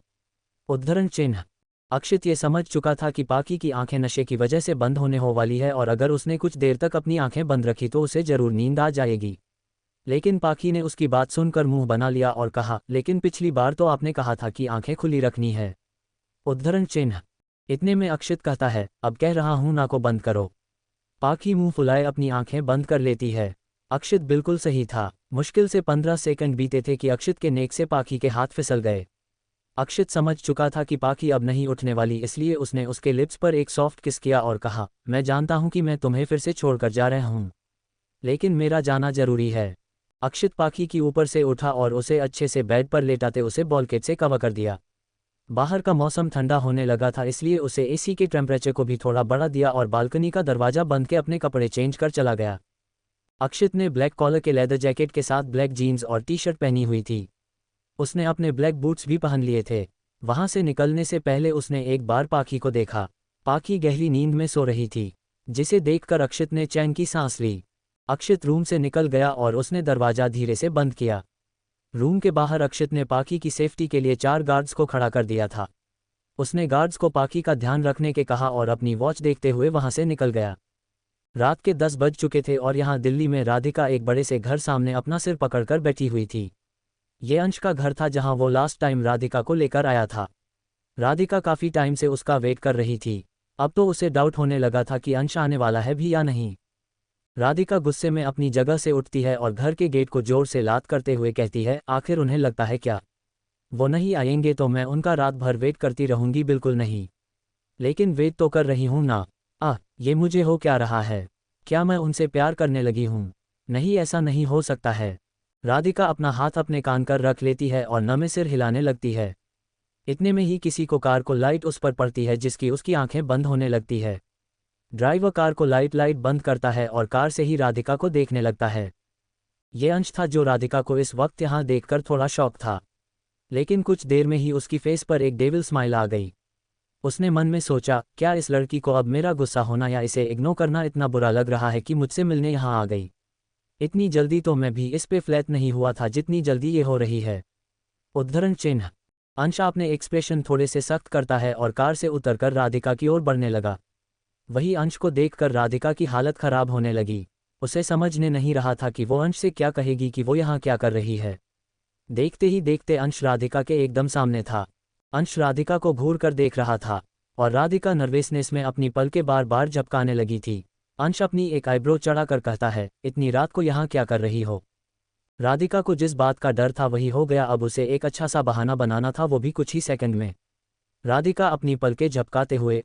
A: उद्धरण चिन्ह। अक्षित ये समझ चुका था कि पाखी की आंखें नशे की वजह से बंद होने हो वाली है और अगर उसने कुछ देर तक अपनी आंखें बंद रखी तो उसे जरूर नींद आ जाएगी। लेकिन पाखी ने उसकी बात सुनकर मुंह बना लिया और कहा, लेकिन पिछली बार तो आपने कहा था कि आंखें खुली रखनी है। उद्धरण चिन्ह। इतने में अक्षित कहता है, अब कह रहा हूं ना को बंद करो। पाखी मुंह फुलाए अपनी आंखें बंद कर लेती है। अक्षित बिल्कुल सही था। मुश्किल से 15 सेकंड बीते थे कि अक्षित के नेक से पाखी के हाथ फिसल गए। अक्षित समझ चुका था कि पाखी अब नहीं उठने वाली, इसलिए उसने उसके लिप्स पर एक सॉफ्ट किस किया और कहा, मैं जानता हूं कि मैं तुम्हें फिर से छोड़कर जा रहा हूं, लेकिन मेरा जाना जरूरी है। अक्षित पाखी की ऊपर से उठा और उसे अच्छे से बेड पर लेटाते उसे ब्लैंकेट से कवर कर दिया। बाहर का मौसम ठंडा होने लगा था, इसलिए उसे एसी के टेम्परेचर को भी थोड़ा बढ़ा दिया और बालकनी का दरवाजा बंद के अपने कपड़े चेंज कर चला गया। अक्षित ने ब्लैक कॉलर के लेदर जैकेट के साथ ब्लैक जीन्स और टी शर्ट पहनी हुई थी। उसने अपने ब्लैक बूट्स भी पहन लिए थे। वहां से निकलने से पहले उसने एक बार पाखी को देखा। पाखी गहरी नींद में सो रही थी, जिसे देखकर अक्षित ने चैन की सांस ली। अक्षित रूम से निकल गया और उसने दरवाजा धीरे से बंद किया। रूम के बाहर अक्षित ने पाखी की सेफ्टी के लिए 4 गार्ड्स को खड़ा कर दिया था। उसने गार्ड्स को पाखी का ध्यान रखने के कहा और अपनी वॉच देखते हुए वहां से निकल गया। रात के 10 बज चुके थे और यहाँ दिल्ली में राधिका एक बड़े से घर सामने अपना सिर पकड़कर बैठी हुई थी। ये अंश का घर था जहां वो लास्ट टाइम राधिका को लेकर आया था। राधिका काफी टाइम से उसका वेट कर रही थी। अब तो उसे डाउट होने लगा था कि अंश आने वाला है भी या नहीं। राधिका गुस्से में अपनी जगह से उठती है और घर के गेट को जोर से लात करते हुए कहती है, आखिर उन्हें लगता है क्या वो नहीं आएंगे तो मैं उनका रात भर वेट करती रहूंगी? बिल्कुल नहीं। लेकिन वेट तो कर रही हूं ना। ये मुझे हो क्या रहा है? क्या मैं उनसे प्यार करने लगी हूं? नहीं, ऐसा नहीं हो सकता है। राधिका अपना हाथ अपने कान कर रख लेती है और नमे सिर हिलाने लगती है। इतने में ही किसी को कार को लाइट उस पर पड़ती है जिसकी उसकी आंखें बंद होने लगती है। ड्राइवर कार को लाइट बंद करता है और कार से ही राधिका को देखने लगता है। ये अंश था जो राधिका को इस वक्त यहाँ देखकर थोड़ा शॉक था, लेकिन कुछ देर में ही उसकी फेस पर एक डेविल स्माइल आ गई। उसने मन में सोचा, क्या इस लड़की को अब मेरा गुस्सा होना या इसे इग्नोर करना इतना बुरा लग रहा है कि मुझसे मिलने यहाँ आ गई? इतनी जल्दी तो मैं भी इस पे फ्लैट नहीं हुआ था जितनी जल्दी ये हो रही है। उद्धरण चिन्ह। अंश अपने एक्सप्रेशन थोड़े से सख्त करता है और कार से उतरकर राधिका की ओर बढ़ने लगा। वही अंश को देखकर राधिका की हालत खराब होने लगी। उसे समझने नहीं रहा था कि वो अंश से क्या कहेगी, कि वो यहाँ क्या कर रही है। देखते ही देखते अंश राधिका के एकदम सामने था। अंश राधिका को घूर कर देख रहा था और राधिका नर्वसनेस में अपनी पलकें बार बार झपकाने लगी थी। अंश अपनी एक आईब्रो चढ़ाकर कहता है, इतनी रात को यहाँ क्या कर रही हो? राधिका को जिस बात का डर था वही हो गया। अब उसे एक अच्छा सा बहाना बनाना था, वो भी कुछ ही सेकंड में। राधिका अपनी पलकें झपकाते हुए,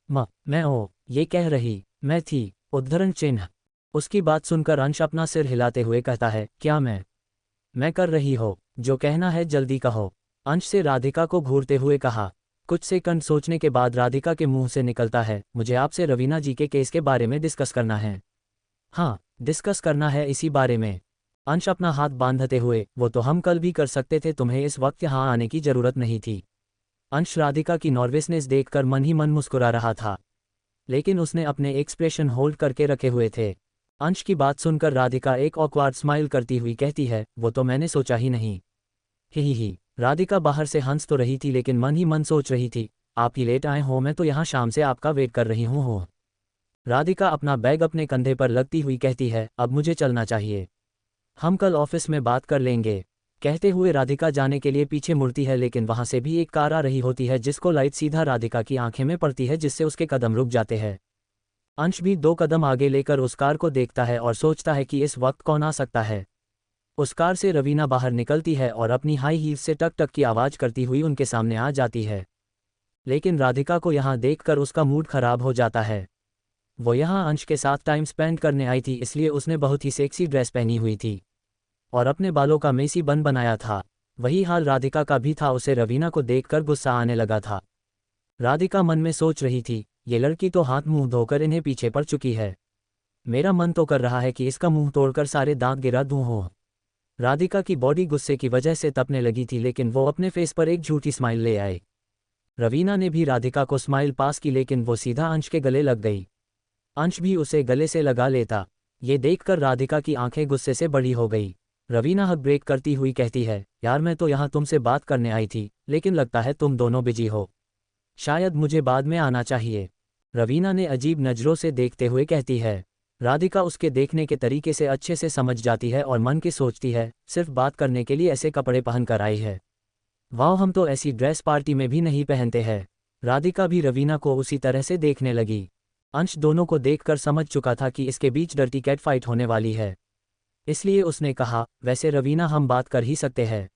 A: मैं ये कह रही मैं थी। उद्धरण चिन्ह। उसकी बात सुनकर अंश अपना सिर हिलाते हुए कहता है, क्या मैं कर रही हो? जो कहना है जल्दी कहो। अंश से राधिका को घूरते हुए कहा। कुछ सेकंड सोचने के बाद राधिका के मुंह से निकलता है, मुझे आपसे रवीना जी के केस के बारे में डिस्कस करना है। हाँ, डिस्कस करना है इसी बारे में। अंश अपना हाथ बांधते हुए, वो तो हम कल भी कर सकते थे, तुम्हें इस वक्त यहाँ आने की जरूरत नहीं थी। अंश राधिका की नर्वसनेस देखकर मन ही मन मुस्कुरा रहा था, लेकिन उसने अपने एक्सप्रेशन होल्ड करके रखे हुए थे। अंश की बात सुनकर राधिका एक ऑकवर्ड स्माइल करती हुई कहती है, वो तो मैंने सोचा ही नहीं। ही। राधिका बाहर से हंस तो रही थी लेकिन मन ही मन सोच रही थी, आप ही लेट आए हो, मैं तो यहाँ शाम से आपका वेट कर रही हूँ हो। राधिका अपना बैग अपने कंधे पर लगती हुई कहती है, अब मुझे चलना चाहिए, हम कल ऑफिस में बात कर लेंगे। कहते हुए राधिका जाने के लिए पीछे मुड़ती है, लेकिन वहां से भी एक कार आ रही होती है जिसको लाइट सीधा राधिका की आंखें में पड़ती है, जिससे उसके कदम रुक जाते हैं। अंश भी 2 कदम आगे लेकर उस कार को देखता है और सोचता है कि इस वक्त कौन आ सकता है। उस कार से रवीना बाहर निकलती है और अपनी हाई हील्स से टक टक की आवाज़ करती हुई उनके सामने आ जाती है। लेकिन राधिका को यहाँ देखकर उसका मूड खराब हो जाता है। वो यहाँ अंश के साथ टाइम स्पेंड करने आई थी, इसलिए उसने बहुत ही सेक्सी ड्रेस पहनी हुई थी और अपने बालों का मेसी बन बनाया था। वही हाल राधिका का भी था। उसे रवीना को देखकर गुस्सा आने लगा था। राधिका मन में सोच रही थी, ये लड़की तो हाथ मुंह धोकर इन्हें पीछे पड़ चुकी है। मेरा मन तो कर रहा है कि इसका मुंह तोड़कर सारे दांत गिरा दूं हो। राधिका की बॉडी गुस्से की वजह से तपने लगी थी, लेकिन वो अपने फेस पर एक झूठी स्माइल ले आए। रवीना ने भी राधिका को स्माइल पास की, लेकिन वो सीधा अंश के गले लग गई। अंश भी उसे गले से लगा लेता। ये देखकर राधिका की आंखें गुस्से से बड़ी हो गई। रवीना हक ब्रेक करती हुई कहती है, यार मैं तो यहाँ तुमसे बात करने आई थी, लेकिन लगता है तुम दोनों बिजी हो, शायद मुझे बाद में आना चाहिए। रवीना ने अजीब नज़रों से देखते हुए कहती है। राधिका उसके देखने के तरीके से अच्छे से समझ जाती है और मन की सोचती है, सिर्फ बात करने के लिए ऐसे कपड़े पहन कर आई है। वाह, हम तो ऐसी ड्रेस पार्टी में भी नहीं पहनते हैं। राधिका भी रवीना को उसी तरह से देखने लगी। अंश दोनों को देखकर समझ चुका था कि इसके बीच डर्टी कैट फाइट होने वाली है, इसलिए उसने कहा, वैसे रवीना हम बात कर ही सकते हैं।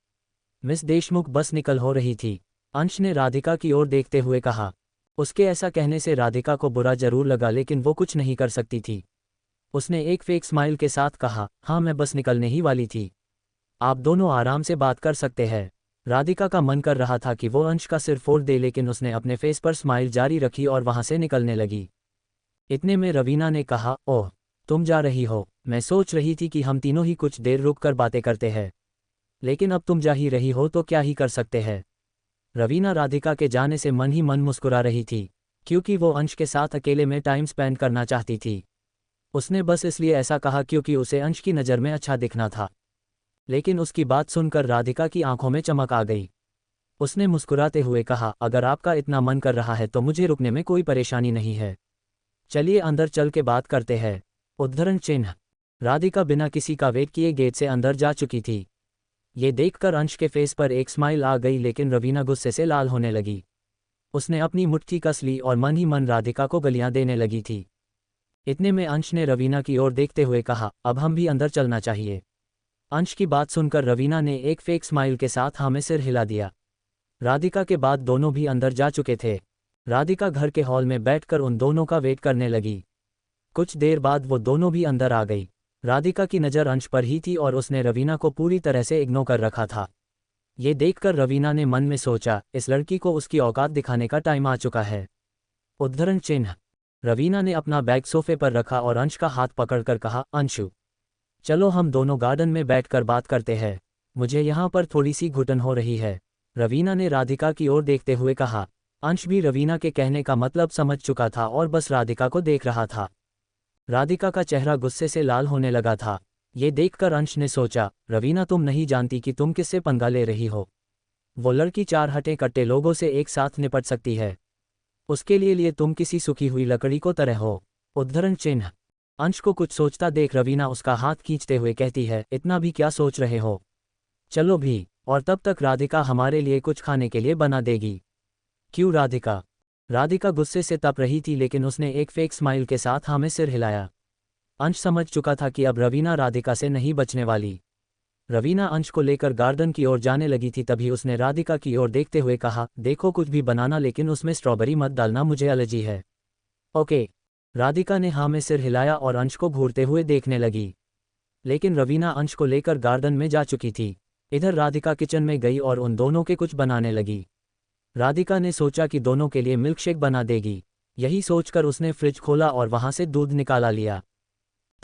A: मिस देशमुख बस निकल हो रही थी। अंश ने राधिका की ओर देखते हुए कहा। उसके ऐसा कहने से राधिका को बुरा जरूर लगा, लेकिन वो कुछ नहीं कर सकती थी। उसने एक फेक स्माइल के साथ कहा, हाँ मैं बस निकलने ही वाली थी, आप दोनों आराम से बात कर सकते हैं। राधिका का मन कर रहा था कि वो अंश का सिर फोड़ दे, लेकिन उसने अपने फेस पर स्माइल जारी रखी और वहां से निकलने लगी। इतने में रवीना ने कहा, ओह तुम जा रही हो, मैं सोच रही थी कि हम तीनों ही कुछ देर रुक कर बातें करते हैं, लेकिन अब तुम जा ही रही हो तो क्या ही कर सकते हैं। रवीना राधिका के जाने से मन ही मन मुस्कुरा रही थी, क्योंकि वो अंश के साथ अकेले में टाइम स्पेंड करना चाहती थी। उसने बस इसलिए ऐसा कहा क्योंकि उसे अंश की नज़र में अच्छा दिखना था। लेकिन उसकी बात सुनकर राधिका की आंखों में चमक आ गई। उसने मुस्कुराते हुए कहा, अगर आपका इतना मन कर रहा है तो मुझे रुकने में कोई परेशानी नहीं है, चलिए अंदर चल के बात करते हैं। उद्धरण चिन्ह। राधिका बिना किसी का वेट किए गेट से अंदर जा चुकी थी। ये देखकर अंश के फेस पर एक स्माइल आ गई, लेकिन रवीना गुस्से से लाल होने लगी। उसने अपनी मुट्ठी कस ली और मन ही मन राधिका को गालियां देने लगी थी। इतने में अंश ने रवीना की ओर देखते हुए कहा, अब हम भी अंदर चलना चाहिए। अंश की बात सुनकर रवीना ने एक फेक स्माइल के साथ हाँ में सिर हिला दिया। राधिका के बाद दोनों भी अंदर जा चुके थे। राधिका घर के हॉल में बैठकर उन दोनों का वेट करने लगी। कुछ देर बाद वो दोनों भी अंदर आ गई। राधिका की नज़र अंश पर ही थी और उसने रवीना को पूरी तरह से इग्नोर कर रखा था। ये देखकर रवीना ने मन में सोचा, इस लड़की को उसकी औकात दिखाने का टाइम आ चुका है। उद्धरण चिन्ह। रवीना ने अपना बैग सोफे पर रखा और अंश का हाथ पकड़कर कहा, अंशु चलो हम दोनों गार्डन में बैठकर बात करते हैं, मुझे यहाँ पर थोड़ी सी घुटन हो रही है। रवीना ने राधिका की ओर देखते हुए कहा। अंश भी रवीना के कहने का मतलब समझ चुका था और बस राधिका को देख रहा था। राधिका का चेहरा गुस्से से लाल होने लगा था। ये देखकर अंश ने सोचा, रवीना तुम नहीं जानती कि तुम किससे पंगा ले रही हो। वो लड़की चार हटे कट्टे लोगों से एक साथ निपट सकती है, उसके लिए तुम किसी सूखी हुई लकड़ी को तरह हो। उद्धरण चिन्ह। अंश को कुछ सोचता देख रवीना उसका हाथ खींचते हुए कहती है, इतना भी क्या सोच रहे हो, चलो भी, और तब तक राधिका हमारे लिए कुछ खाने के लिए बना देगी। क्यों राधिका? राधिका गुस्से से तप रही थी, लेकिन उसने एक फेक स्माइल के साथ हाँ में सिर हिलाया। अंश समझ चुका था कि अब रवीना राधिका से नहीं बचने वाली। रवीना अंश को लेकर गार्डन की ओर जाने लगी थी, तभी उसने राधिका की ओर देखते हुए कहा, देखो कुछ भी बनाना लेकिन उसमें स्ट्रॉबेरी मत डालना, मुझे एलर्जी है। ओके। राधिका ने हाँ में सिर हिलाया और अंश को घूरते हुए देखने लगी। लेकिन रवीना अंश को लेकर गार्डन में जा चुकी थी। इधर राधिका किचन में गई और उन दोनों के कुछ बनाने लगी। राधिका ने सोचा कि दोनों के लिए मिल्कशेक बना देगी। यही सोचकर उसने फ्रिज खोला और वहां से दूध निकाला लिया।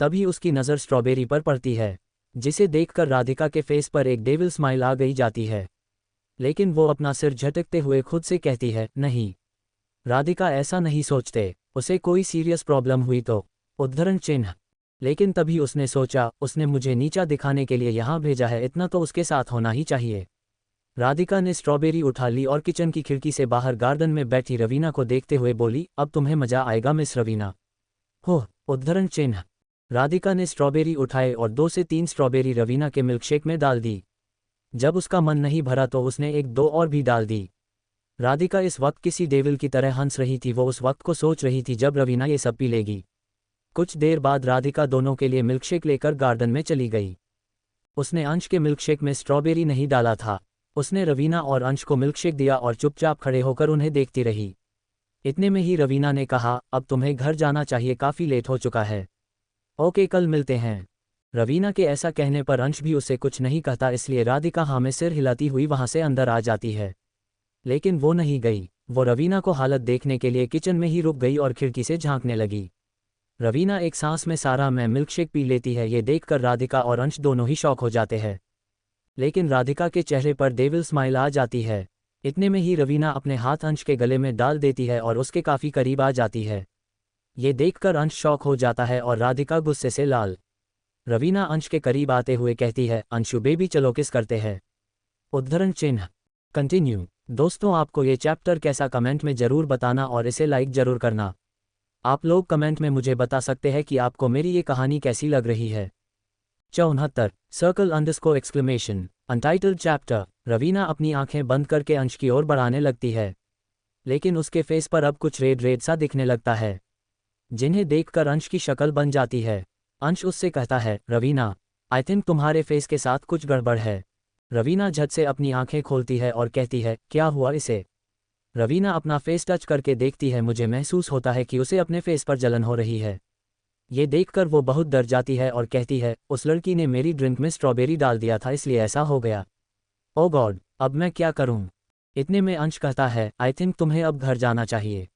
A: तभी उसकी नज़र स्ट्रॉबेरी पर पड़ती है, जिसे देखकर राधिका के फेस पर एक डेविल स्माइल आ गई जाती है। लेकिन वो अपना सिर झटकते हुए खुद से कहती है, नहीं राधिका ऐसा नहीं सोचते, उसे कोई सीरियस प्रॉब्लम हुई तो। उद्धरण चिन्ह। लेकिन तभी उसने सोचा, उसने मुझे नीचा दिखाने के लिए यहाँ भेजा है, इतना तो उसके साथ होना ही चाहिए। राधिका ने स्ट्रॉबेरी उठा ली और किचन की खिड़की से बाहर गार्डन में बैठी रवीना को देखते हुए बोली, अब तुम्हें मजा आएगा मिस रवीना। हो। उद्धरण चिन्ह। राधिका ने स्ट्रॉबेरी उठाए और 2 से 3 स्ट्रॉबेरी रवीना के मिल्कशेक में डाल दी। जब उसका मन नहीं भरा तो उसने 1-2 और भी डाल दी। राधिका इस वक्त किसी डेविल की तरह हंस रही थी। वो उस वक्त को सोच रही थी जब रवीना ये सब पी लेगी। कुछ देर बाद राधिका दोनों के लिए मिल्कशेक लेकर गार्डन में चली गई। उसने अंश के मिल्कशेक में स्ट्रॉबेरी नहीं डाला था। उसने रवीना और अंश को मिल्कशेक दिया और चुपचाप खड़े होकर उन्हें देखती रही। इतने में ही रवीना ने कहा, अब तुम्हें घर जाना चाहिए, काफ़ी लेट हो चुका है। ओके, कल मिलते हैं। रवीना के ऐसा कहने पर अंश भी उससे कुछ नहीं कहता, इसलिए राधिका हाँ में सिर हिलाती हुई वहां से अंदर आ जाती है। लेकिन वो नहीं गई। वो रवीना को हालत देखने के लिए किचन में ही रुक गई और खिड़की से झांकने लगी। रवीना एक सांस में सारा मैं मिल्कशेक पी लेती है। ये देखकर राधिका और अंश दोनों ही शॉक हो जाते हैं। लेकिन राधिका के चेहरे पर डेविल स्माइल आ जाती है। इतने में ही रवीना अपने हाथ अंश के गले में डाल देती है और उसके काफ़ी करीब आ जाती है। ये देखकर अंश शॉक हो जाता है और राधिका गुस्से से लाल। रवीना अंश के करीब आते हुए कहती है, अंशु बेबी चलो किस करते हैं। उद्धरण चिन्ह। कंटिन्यू। दोस्तों आपको ये चैप्टर कैसा, कमेंट में ज़रूर बताना और इसे लाइक ज़रूर करना। आप लोग कमेंट में मुझे बता सकते हैं कि आपको मेरी ये कहानी कैसी लग रही है। 74 circle underscore exclamation untitled chapter. Raveena अपनी आंखें बंद करके अंश की ओर बढ़ाने लगती है, लेकिन उसके फेस पर अब कुछ रेड रेड सा दिखने लगता है, जिन्हें देखकर अंश की शक्ल बन जाती है। अंश उससे कहता है, रवीना, आई थिंक तुम्हारे फेस के साथ कुछ गड़बड़ है। रवीना झट से अपनी आंखें खोलती है और कहती है, क्या हुआ इसे? रवीना अपना फेस टच करके देखती है। मुझे महसूस होता है कि उसे अपने फेस पर जलन हो रही है। ये देखकर वो बहुत डर जाती है और कहती है, उस लड़की ने मेरी ड्रिंक में स्ट्रॉबेरी डाल दिया था, इसलिए ऐसा हो गया। ओ गॉड, अब मैं क्या करूं? इतने में अंश कहता है, आई थिंक तुम्हें अब घर जाना चाहिए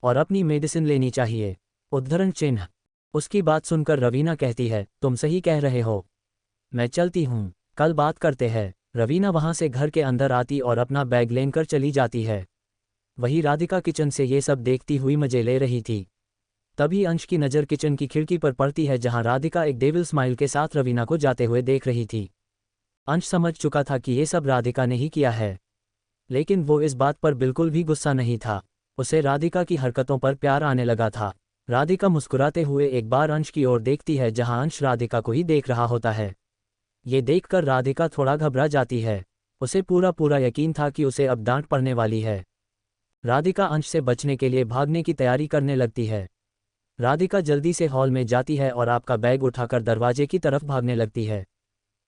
A: और अपनी मेडिसिन लेनी चाहिए। उद्धरण चिन्ह। उसकी बात सुनकर रवीना कहती है, तुम सही कह रहे हो, मैं चलती हूँ, कल बात करते हैं। रवीना वहाँ से घर के अंदर आती और अपना बैग लेकर चली जाती है। वही राधिका किचन से ये सब देखती हुई मजे ले रही थी। तभी अंश की नज़र किचन की खिड़की पर पड़ती है, जहाँ राधिका एक डेविल स्माइल के साथ रवीना को जाते हुए देख रही थी। अंश समझ चुका था कि ये सब राधिका ने ही किया है, लेकिन वो इस बात पर बिल्कुल भी गुस्सा नहीं था। उसे राधिका की हरकतों पर प्यार आने लगा था। राधिका मुस्कुराते हुए एक बार अंश की ओर देखती है, जहां अंश राधिका को ही देख रहा होता है। ये देखकर राधिका थोड़ा घबरा जाती है। उसे पूरा यकीन था कि उसे अब डांट पड़ने वाली है। राधिका अंश से बचने के लिए भागने की तैयारी करने लगती है। राधिका जल्दी से हॉल में जाती है और आपका बैग उठाकर दरवाजे की तरफ भागने लगती है,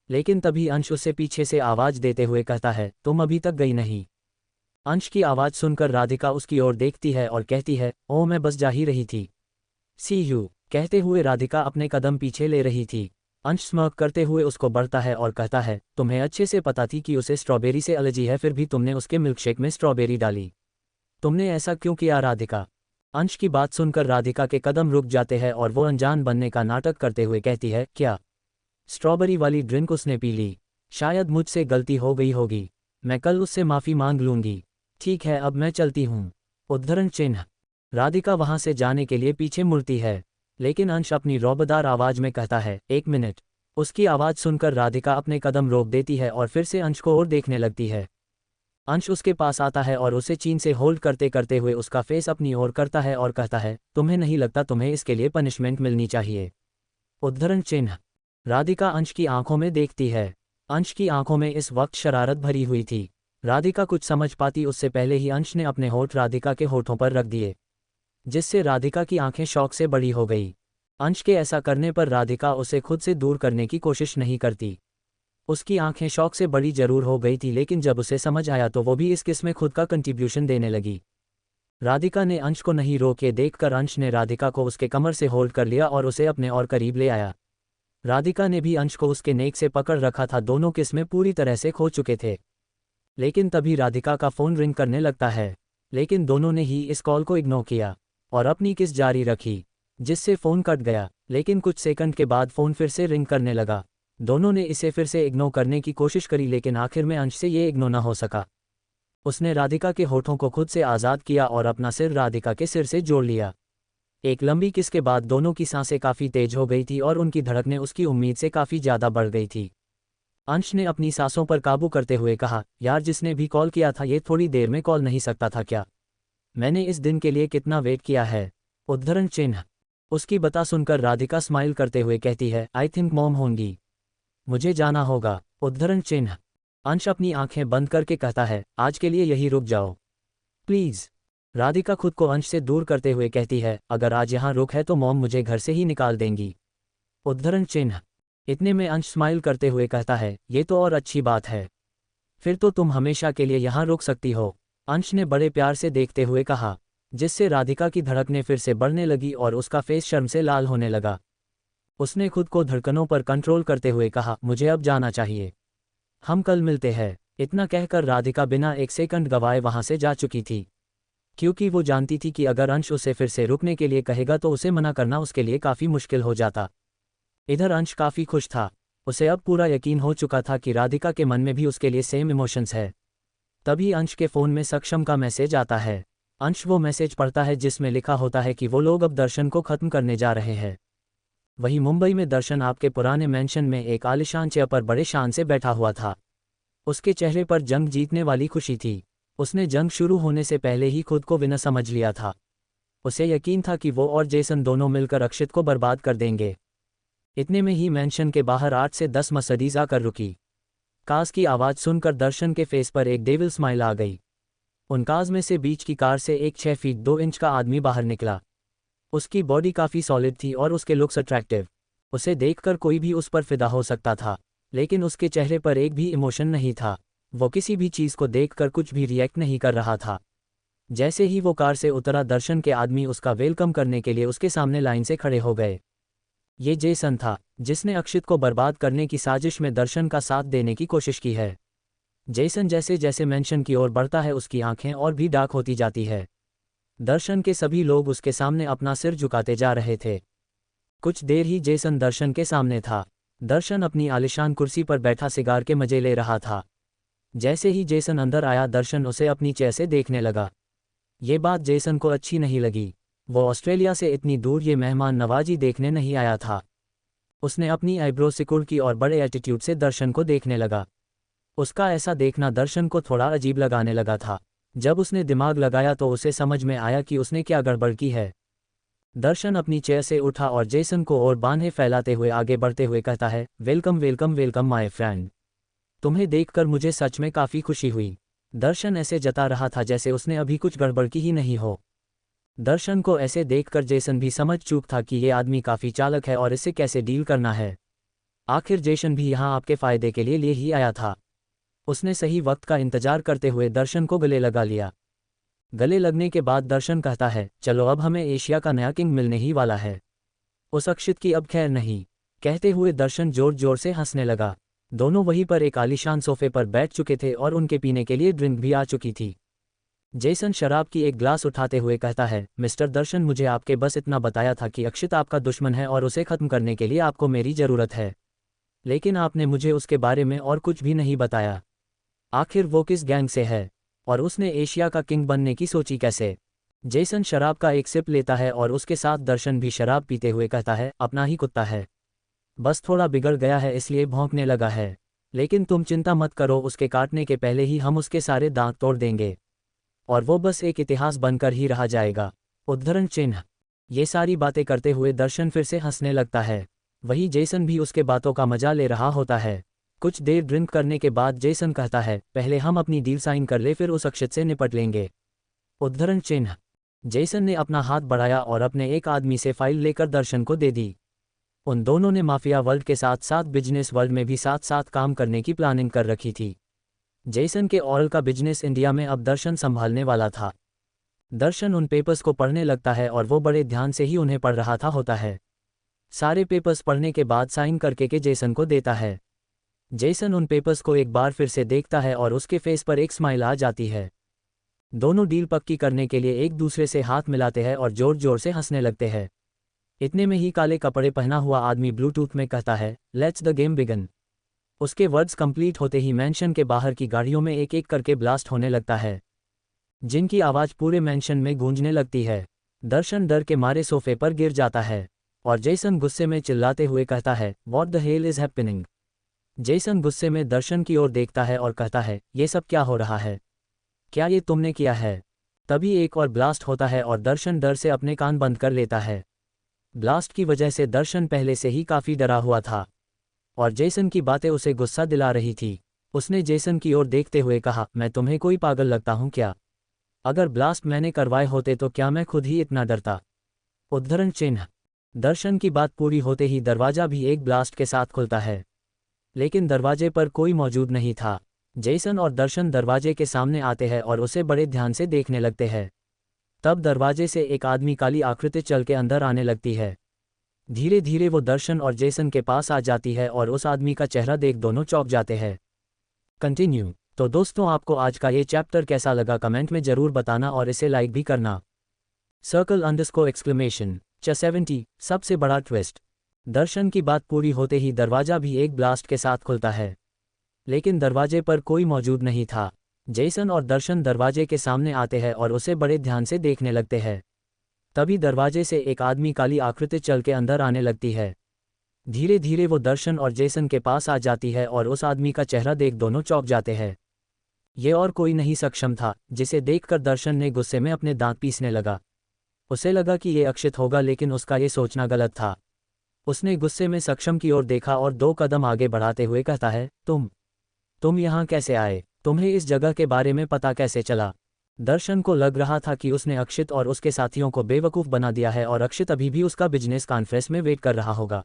A: लेकिन तभी अंश उससे पीछे से आवाज़ देते हुए कहता है, तुम अभी तक गई नहीं। अंश की आवाज़ सुनकर राधिका उसकी ओर देखती है और कहती है, ओह मैं बस जा ही रही थी। सी यू कहते हुए राधिका अपने कदम पीछे ले रही थी। अंश स्मर्क करते हुए उसको बढ़ता है और कहता है, तुम्हें अच्छे से पता थी कि उसे स्ट्रॉबेरी से एलर्जी है, फिर भी तुमने उसके मिल्कशेक में स्ट्रॉबेरी डाली। तुमने ऐसा क्यों किया राधिका? अंश की बात सुनकर राधिका के कदम रुक जाते हैं और वो अनजान बनने का नाटक करते हुए कहती है, क्या स्ट्रॉबेरी वाली ड्रिंक उसने पी ली? शायद मुझसे गलती हो गई होगी, मैं कल उससे माफ़ी मांग लूंगी। ठीक है, अब मैं चलती हूँ। उद्धरण चिन्ह। राधिका वहां से जाने के लिए पीछे मुड़ती है, लेकिन अंश अपनी रौबदार आवाज में कहता है, एक मिनट। उसकी आवाज़ सुनकर राधिका अपने कदम रोक देती है और फिर से अंश को और देखने लगती है। अंश उसके पास आता है और उसे चीन से होल्ड करते करते हुए उसका फेस अपनी ओर करता है और कहता है, तुम्हें नहीं लगता तुम्हें इसके लिए पनिशमेंट मिलनी चाहिए? उद्धरण चिन्ह। राधिका अंश की आंखों में देखती है। अंश की आंखों में इस वक्त शरारत भरी हुई थी। राधिका कुछ समझ पाती उससे पहले ही अंश ने अपने होठ राधिका के होठों पर रख दिए, जिससे राधिका की आंखें शौक से बड़ी हो गई। अंश के ऐसा करने पर राधिका उसे खुद से दूर करने की कोशिश नहीं करती। उसकी आंखें शौक से बड़ी जरूर हो गई थी, लेकिन जब उसे समझ आया तो वो भी इस किस में खुद का कंट्रीब्यूशन देने लगी। राधिका ने अंश को नहीं रोके देखकर अंश ने राधिका को उसके कमर से होल्ड कर लिया और उसे अपने और करीब ले आया। राधिका ने भी अंश को उसके नेक से पकड़ रखा था। दोनों किस में पूरी तरह से खो चुके थे। लेकिन तभी राधिका का फ़ोन रिंग करने लगता है, लेकिन दोनों ने ही इस कॉल को इग्नोर किया और अपनी किस जारी रखी, जिससे फ़ोन कट गया। लेकिन कुछ सेकंड के बाद फ़ोन फिर से रिंग करने लगा। दोनों ने इसे फिर से इग्नोर करने की कोशिश करी, लेकिन आखिर में अंश से ये इग्नोर न हो सका। उसने राधिका के होठों को खुद से आज़ाद किया और अपना सिर राधिका के सिर से जोड़ लिया। एक लंबी किस के बाद दोनों की सांसें काफ़ी तेज हो गई थी और उनकी धड़कनें उसकी उम्मीद से काफ़ी ज़्यादा बढ़ गई थी। अंश ने अपनी सांसों पर काबू करते हुए कहा, यार जिसने भी कॉल किया था ये थोड़ी देर में कॉल नहीं सकता था क्या? मैंने इस दिन के लिए कितना वेट किया है। उद्धरण चिन्ह। उसकी बता सुनकर राधिका स्माइल करते हुए कहती है, आई थिंक मॉम होंगी, मुझे जाना होगा। उद्धरण चिन्ह। अंश अपनी आंखें बंद करके कहता है, आज के लिए यही रुक जाओ प्लीज़। राधिका खुद को अंश से दूर करते हुए कहती है, अगर आज यहाँ रुक है तो मॉम मुझे घर से ही निकाल देंगी। उद्धरण चिन्ह। इतने में अंश स्माइल करते हुए कहता है, ये तो और अच्छी बात है, फिर तो तुम हमेशा के लिए यहाँ रुक सकती हो। अंश ने बड़े प्यार से देखते हुए कहा, जिससे राधिका की धड़कनें फिर से बढ़ने लगी और उसका फेस शर्म से लाल होने लगा। उसने खुद को धड़कनों पर कंट्रोल करते हुए कहा, मुझे अब जाना चाहिए, हम कल मिलते हैं। इतना कहकर राधिका बिना एक सेकंड गवाए वहां से जा चुकी थी, क्योंकि वो जानती थी कि अगर अंश उसे फिर से रुकने के लिए कहेगा तो उसे मना करना उसके लिए काफ़ी मुश्किल हो जाता। इधर अंश काफ़ी खुश था। उसे अब पूरा यकीन हो चुका था कि राधिका के मन में भी उसके लिए सेम इमोशंस है। तभी अंश के फ़ोन में सक्षम का मैसेज आता है। अंश वो मैसेज पढ़ता है जिसमें लिखा होता है कि वो लोग अब दर्शन को ख़त्म करने जा रहे हैं। वहीं मुंबई में दर्शन आपके पुराने मेंशन में एक आलिशान चेयर पर बड़े शान से बैठा हुआ था। उसके चेहरे पर जंग जीतने वाली खुशी थी। उसने जंग शुरू होने से पहले ही खुद को विनर समझ लिया था। उसे यकीन था कि वो और जेसन दोनों मिलकर अक्षित को बर्बाद कर देंगे। इतने में ही मैंशन के बाहर 8 से 10 मर्सिडीज आकर रुकी। कार्स की आवाज़ सुनकर दर्शन के फेस पर एक डेविल स्माइल आ गई। उन कार्स में से बीच की कार से एक 6 फीट 2 इंच का आदमी बाहर निकला। उसकी बॉडी काफ़ी सॉलिड थी और उसके लुक्स अट्रैक्टिव। उसे देखकर कोई भी उस पर फिदा हो सकता था, लेकिन उसके चेहरे पर एक भी इमोशन नहीं था। वो किसी भी चीज़ को देखकर कुछ भी रिएक्ट नहीं कर रहा था। जैसे ही वो कार से उतरा, दर्शन के आदमी उसका वेलकम करने के लिए उसके सामने लाइन से खड़े हो गए। ये जेसन था, जिसने अक्षित को बर्बाद करने की साजिश में दर्शन का साथ देने की कोशिश की है। जेसन जैसे जैसे मैंशन की ओर बढ़ता है, उसकी आंखें और भी डार्क होती जाती है। दर्शन के सभी लोग उसके सामने अपना सिर झुकाते जा रहे थे। कुछ देर ही जेसन दर्शन के सामने था। दर्शन अपनी आलिशान कुर्सी पर बैठा सिगार के मजे ले रहा था। जैसे ही जेसन अंदर आया, दर्शन उसे अपनी चेहरे से देखने लगा। ये बात जेसन को अच्छी नहीं लगी। वो ऑस्ट्रेलिया से इतनी दूर ये मेहमान नवाजी देखने नहीं आया था। उसने अपनी आईब्रो सिकुड़ की और बड़े एटीट्यूड से दर्शन को देखने लगा। उसका ऐसा देखना दर्शन को थोड़ा अजीब लगाने लगा था। जब उसने दिमाग लगाया तो उसे समझ में आया कि उसने क्या गड़बड़ की है। दर्शन अपनी चेयर से उठा और जेसन को और बाहें फैलाते हुए आगे बढ़ते हुए कहता है, welcome welcome welcome my friend. तुम्हें देखकर मुझे सच में काफ़ी खुशी हुई। दर्शन ऐसे जता रहा था जैसे उसने अभी कुछ गड़बड़ की ही नहीं हो। दर्शन को ऐसे देखकर जेसन भी समझ चूक था कि ये आदमी काफ़ी चालाक है और इससे कैसे डील करना है। आखिर जेसन भी यहाँ आपके फ़ायदे के लिए ही आया था। उसने सही वक्त का इंतजार करते हुए दर्शन को गले लगा लिया। गले लगने के बाद दर्शन कहता है, चलो अब हमें एशिया का नया किंग मिलने ही वाला है। उस अक्षित की अब खैर नहीं। कहते हुए दर्शन जोर जोर से हंसने लगा। दोनों वहीं पर एक आलीशान सोफे पर बैठ चुके थे और उनके पीने के लिए ड्रिंक भी आ चुकी थी। जेसन शराब की एक ग्लास उठाते हुए कहता है, मिस्टर दर्शन, मुझे आपके बस इतना बताया था कि अक्षित आपका दुश्मन है और उसे ख़त्म करने के लिए आपको मेरी ज़रूरत है। लेकिन आपने मुझे उसके बारे में और कुछ भी नहीं बताया। आखिर वो किस गैंग से है और उसने एशिया का किंग बनने की सोची कैसे? जेसन शराब का एक सिप लेता है और उसके साथ दर्शन भी शराब पीते हुए कहता है, अपना ही कुत्ता है, बस थोड़ा बिगड़ गया है इसलिए भौंकने लगा है। लेकिन तुम चिंता मत करो, उसके काटने के पहले ही हम उसके सारे दांत तोड़ देंगे और वो बस एक इतिहास बनकर ही रह जाएगा। उद्धरण चिन्ह। ये सारी बातें करते हुए दर्शन फिर से हंसने लगता है। वही जेसन भी उसके बातों का मजा ले रहा होता है। कुछ देर ड्रिंक करने के बाद जेसन कहता है, पहले हम अपनी डील साइन कर ले, फिर उस अक्षित से निपट लेंगे। उद्धरण चिन्ह। जेसन ने अपना हाथ बढ़ाया और अपने एक आदमी से फाइल लेकर दर्शन को दे दी। उन दोनों ने माफिया वर्ल्ड के साथ साथ बिजनेस वर्ल्ड में भी साथ साथ काम करने की प्लानिंग कर रखी थी। जेसन के ऑयल का बिजनेस इंडिया में अब दर्शन संभालने वाला था। दर्शन उन पेपर्स को पढ़ने लगता है और वो बड़े ध्यान से ही उन्हें पढ़ रहा था होता है। सारे पेपर्स पढ़ने के बाद साइन करके के जेसन को देता है। जेसन उन पेपर्स को एक बार फिर से देखता है और उसके फेस पर एक स्माइल आ जाती है। दोनों डील पक्की करने के लिए एक दूसरे से हाथ मिलाते हैं और जोर जोर से हंसने लगते हैं। इतने में ही काले कपड़े पहना हुआ आदमी ब्लूटूथ में कहता है, लेट्स द गेम बिगन। उसके वर्ड्स कंप्लीट होते ही मैंशन के बाहर की गाड़ियों में एक एक करके ब्लास्ट होने लगता है, जिनकी आवाज़ पूरे मैंशन में गूंजने लगती है। दर्शन डर के मारे सोफे पर गिर जाता है और जेसन गुस्से में चिल्लाते हुए कहता है, what the hell is happening. Jason गुस्से में दर्शन की ओर देखता है और कहता है, ये सब क्या हो रहा है, क्या ये तुमने किया है? तभी एक और ब्लास्ट होता है और दर्शन डर से अपने कान बंद कर लेता है। ब्लास्ट की वजह से दर्शन पहले से ही काफ़ी डरा हुआ था और जेसन की बातें उसे गुस्सा दिला रही थी। उसने जेसन की ओर देखते हुए कहा, मैं तुम्हें कोई पागल लगता हूँ क्या? अगर ब्लास्ट मैंने करवाए होते तो क्या मैं खुद ही इतना डरता? उद्धरण चिन्ह। दर्शन की बात पूरी होते ही दरवाज़ा भी एक ब्लास्ट के साथ खुलता है, लेकिन दरवाजे पर कोई मौजूद नहीं था। जेसन और दर्शन दरवाजे के सामने आते हैं और उसे बड़े ध्यान से देखने लगते हैं। तब दरवाजे से एक आदमी काली आकृति चल के अंदर आने लगती है। धीरे धीरे वो दर्शन और जेसन के पास आ जाती है और उस आदमी का चेहरा देख दोनों चौंक जाते हैं। कंटिन्यू। तो दोस्तों, आपको आज का ये चैप्टर कैसा लगा कमेंट में ज़रूर बताना और इसे लाइक भी करना। ! 70 सबसे बड़ा ट्विस्ट। दर्शन की बात पूरी होते ही दरवाज़ा भी एक ब्लास्ट के साथ खुलता है, लेकिन दरवाजे पर कोई मौजूद नहीं था। जेसन और दर्शन दरवाजे के सामने आते हैं और उसे बड़े ध्यान से देखने लगते हैं। तभी दरवाजे से एक आदमी काली आकृति चल के अंदर आने लगती है। धीरे धीरे वो दर्शन और जेसन के पास आ जाती है और उस आदमी का चेहरा देख दोनों चौंक जाते हैं। ये और कोई नहीं सक्षम था, जिसे देखकर दर्शन ने गुस्से में अपने दांत पीसने लगा। उसे लगा कि ये अक्षित होगा, लेकिन उसका ये सोचना गलत था। उसने गुस्से में सक्षम की ओर देखा और 2 कदम आगे बढ़ाते हुए कहता है, तुम यहाँ कैसे आए? तुम्हें इस जगह के बारे में पता कैसे चला? दर्शन को लग रहा था कि उसने अक्षित और उसके साथियों को बेवकूफ़ बना दिया है और अक्षित अभी भी उसका बिजनेस कॉन्फ्रेंस में वेट कर रहा होगा।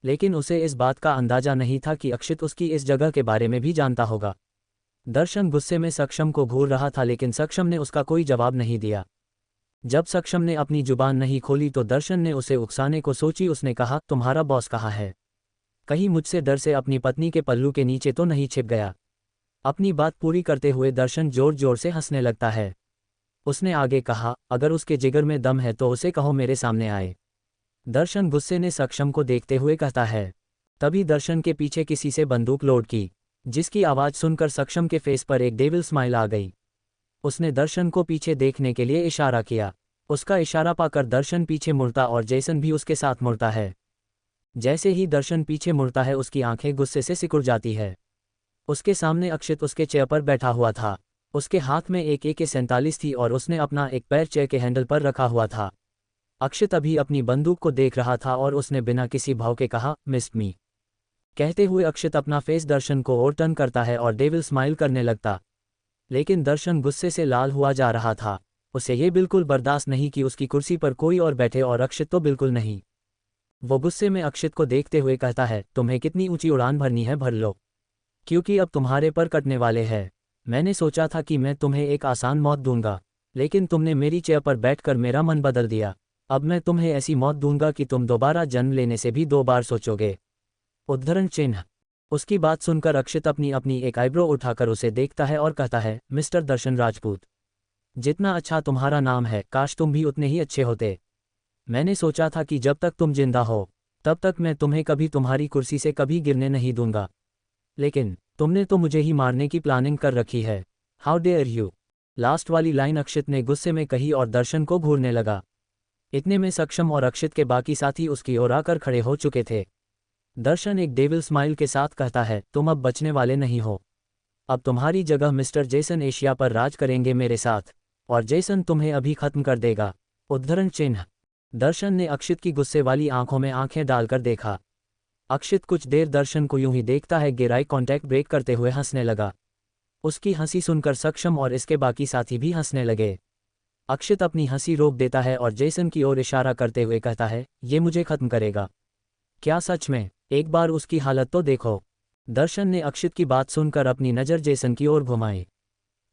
A: लेकिन उसे इस बात का अंदाजा नहीं था कि अक्षित उसकी इस जगह के बारे में भी जानता होगा। दर्शन गुस्से में सक्षम को घूर रहा था, लेकिन सक्षम ने उसका कोई जवाब नहीं दिया। जब सक्षम ने अपनी जुबान नहीं खोली तो दर्शन ने उसे उकसाने को सोची। उसने कहा, तुम्हारा बॉस कहाँ है? कहीं मुझसे डर से अपनी पत्नी के पल्लू के नीचे तो नहीं छिप गया? अपनी बात पूरी करते हुए दर्शन जोर जोर से हंसने लगता है। उसने आगे कहा, अगर उसके जिगर में दम है तो उसे कहो मेरे सामने आए। दर्शन गुस्से ने सक्षम को देखते हुए कहता है। तभी दर्शन के पीछे किसी से बंदूक लोड की, जिसकी आवाज़ सुनकर सक्षम के फेस पर एक डेविल स्माइल आ गई। उसने दर्शन को पीछे देखने के लिए इशारा किया। उसका इशारा पाकर दर्शन पीछे मुड़ता और जेसन भी उसके साथ मुड़ता है। जैसे ही दर्शन पीछे मुड़ता है उसकी आंखें गुस्से से सिकुड़ जाती है। उसके सामने अक्षित उसके चेयर पर बैठा हुआ था। उसके हाथ में एक AK-47 थी और उसने अपना एक पैर चेयर के हैंडल पर रखा हुआ था। अक्षित अभी अपनी बंदूक को देख रहा था और उसने बिना किसी भाव के कहा, मिस्ड मी। कहते हुए अक्षित अपना फेस दर्शन को और टर्न करता है और डेविल स्माइल करने लगता। लेकिन दर्शन गुस्से से लाल हुआ जा रहा था। उसे ये बिल्कुल बर्दाश्त नहीं कि उसकी कुर्सी पर कोई और बैठे और अक्षित तो बिल्कुल नहीं। वो गुस्से में अक्षित को देखते हुए कहता है, तुम्हें कितनी ऊंची उड़ान भरनी है भर लो, क्योंकि अब तुम्हारे पर कटने वाले हैं। मैंने सोचा था कि मैं तुम्हें एक आसान मौत दूंगा, लेकिन तुमने मेरी चेयर पर बैठकर मेरा मन बदल दिया। अब मैं तुम्हें ऐसी मौत दूंगा कि तुम दोबारा जन्म लेने से भी 2 बार सोचोगे। उद्धरण चिन्ह। उसकी बात सुनकर अक्षित अपनी अपनी एक आईब्रो उठाकर उसे देखता है और कहता है, मिस्टर दर्शन राजपूत, जितना अच्छा तुम्हारा नाम है, काश तुम भी उतने ही अच्छे होते। मैंने सोचा था कि जब तक तुम जिंदा हो तब तक मैं तुम्हें कभी तुम्हारी कुर्सी से कभी गिरने नहीं दूंगा, लेकिन तुमने तो मुझे ही मारने की प्लानिंग कर रखी है। How dare you. लास्ट वाली लाइन अक्षित ने गुस्से में कही और दर्शन को घूरने लगा। इतने में सक्षम और अक्षित के बाकी साथी उसकी ओर आकर खड़े हो चुके थे। दर्शन एक डेविल स्माइल के साथ कहता है, तुम अब बचने वाले नहीं हो। अब तुम्हारी जगह मिस्टर जेसन एशिया पर राज करेंगे मेरे साथ, और जेसन तुम्हें अभी खत्म कर देगा। उद्धरण चिन्ह। दर्शन ने अक्षित की गुस्से वाली आंखों में आंखें डालकर देखा। अक्षित कुछ देर दर्शन को यूं ही देखता है, गिराई कॉन्टैक्ट ब्रेक करते हुए हंसने लगा। उसकी हंसी सुनकर सक्षम और इसके बाकी साथी भी हंसने लगे। अक्षित अपनी हंसी रोक देता है और जेसन की ओर इशारा करते हुए कहता है, ये मुझे खत्म करेगा क्या सच में? एक बार उसकी हालत तो देखो। दर्शन ने अक्षित की बात सुनकर अपनी नज़र जेसन की ओर घुमाई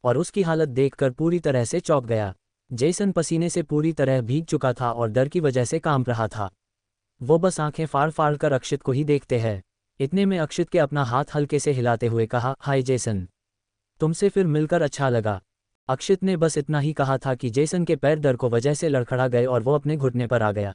A: और उसकी हालत देखकर पूरी तरह से चौंक गया। जेसन पसीने से पूरी तरह भीग चुका था और डर की वजह से कांप रहा था। वो बस आंखें फाड़ फाड़ कर अक्षित को ही देखते हैं। इतने में अक्षित के अपना हाथ हल्के से हिलाते हुए कहा, हाय जेसन, तुमसे फिर मिलकर अच्छा लगा। अक्षित ने बस इतना ही कहा था कि जेसन के पैर डर को वजह से लड़खड़ा गए और वो अपने घुटने पर आ गया।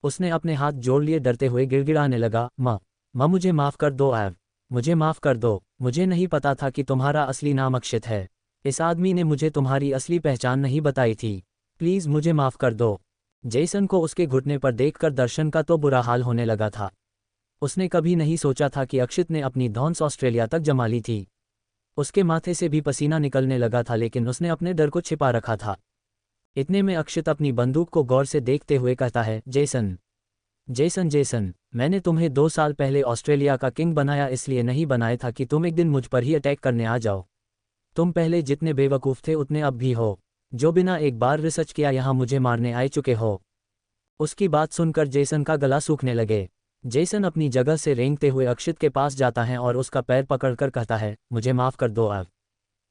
A: उसने अपने हाथ जोड़ लिए डरते हुए गिड़गिड़ाने लगा, माँ मुझे माफ़ कर दो एव, मुझे माफ़ कर दो। मुझे नहीं पता था कि तुम्हारा असली नाम अक्षित है। इस आदमी ने मुझे तुम्हारी असली पहचान नहीं बताई थी। प्लीज़ मुझे माफ़ कर दो। जेसन को उसके घुटने पर देखकर दर्शन का तो बुरा हाल होने लगा था। उसने कभी नहीं सोचा था कि अक्षित ने अपनी धौंस ऑस्ट्रेलिया तक जमा ली थी। उसके माथे से भी पसीना निकलने लगा था, लेकिन उसने अपने डर को छिपा रखा था। इतने में अक्षित अपनी बंदूक को गौर से देखते हुए कहता है, जेसन जेसन जेसन, मैंने तुम्हें 2 साल पहले ऑस्ट्रेलिया का किंग बनाया, इसलिए नहीं बनाया था कि तुम एक दिन मुझ पर ही अटैक करने आ जाओ। तुम पहले जितने बेवकूफ़ थे उतने अब भी हो, जो बिना एक बार रिसर्च किया यहाँ मुझे मारने आए चुके हो। उसकी बात सुनकर जेसन का गला सूखने लगे। जेसन अपनी जगह से रेंगते हुए अक्षित के पास जाता है और उसका पैर पकड़कर कहता है, मुझे माफ़ कर दो अब,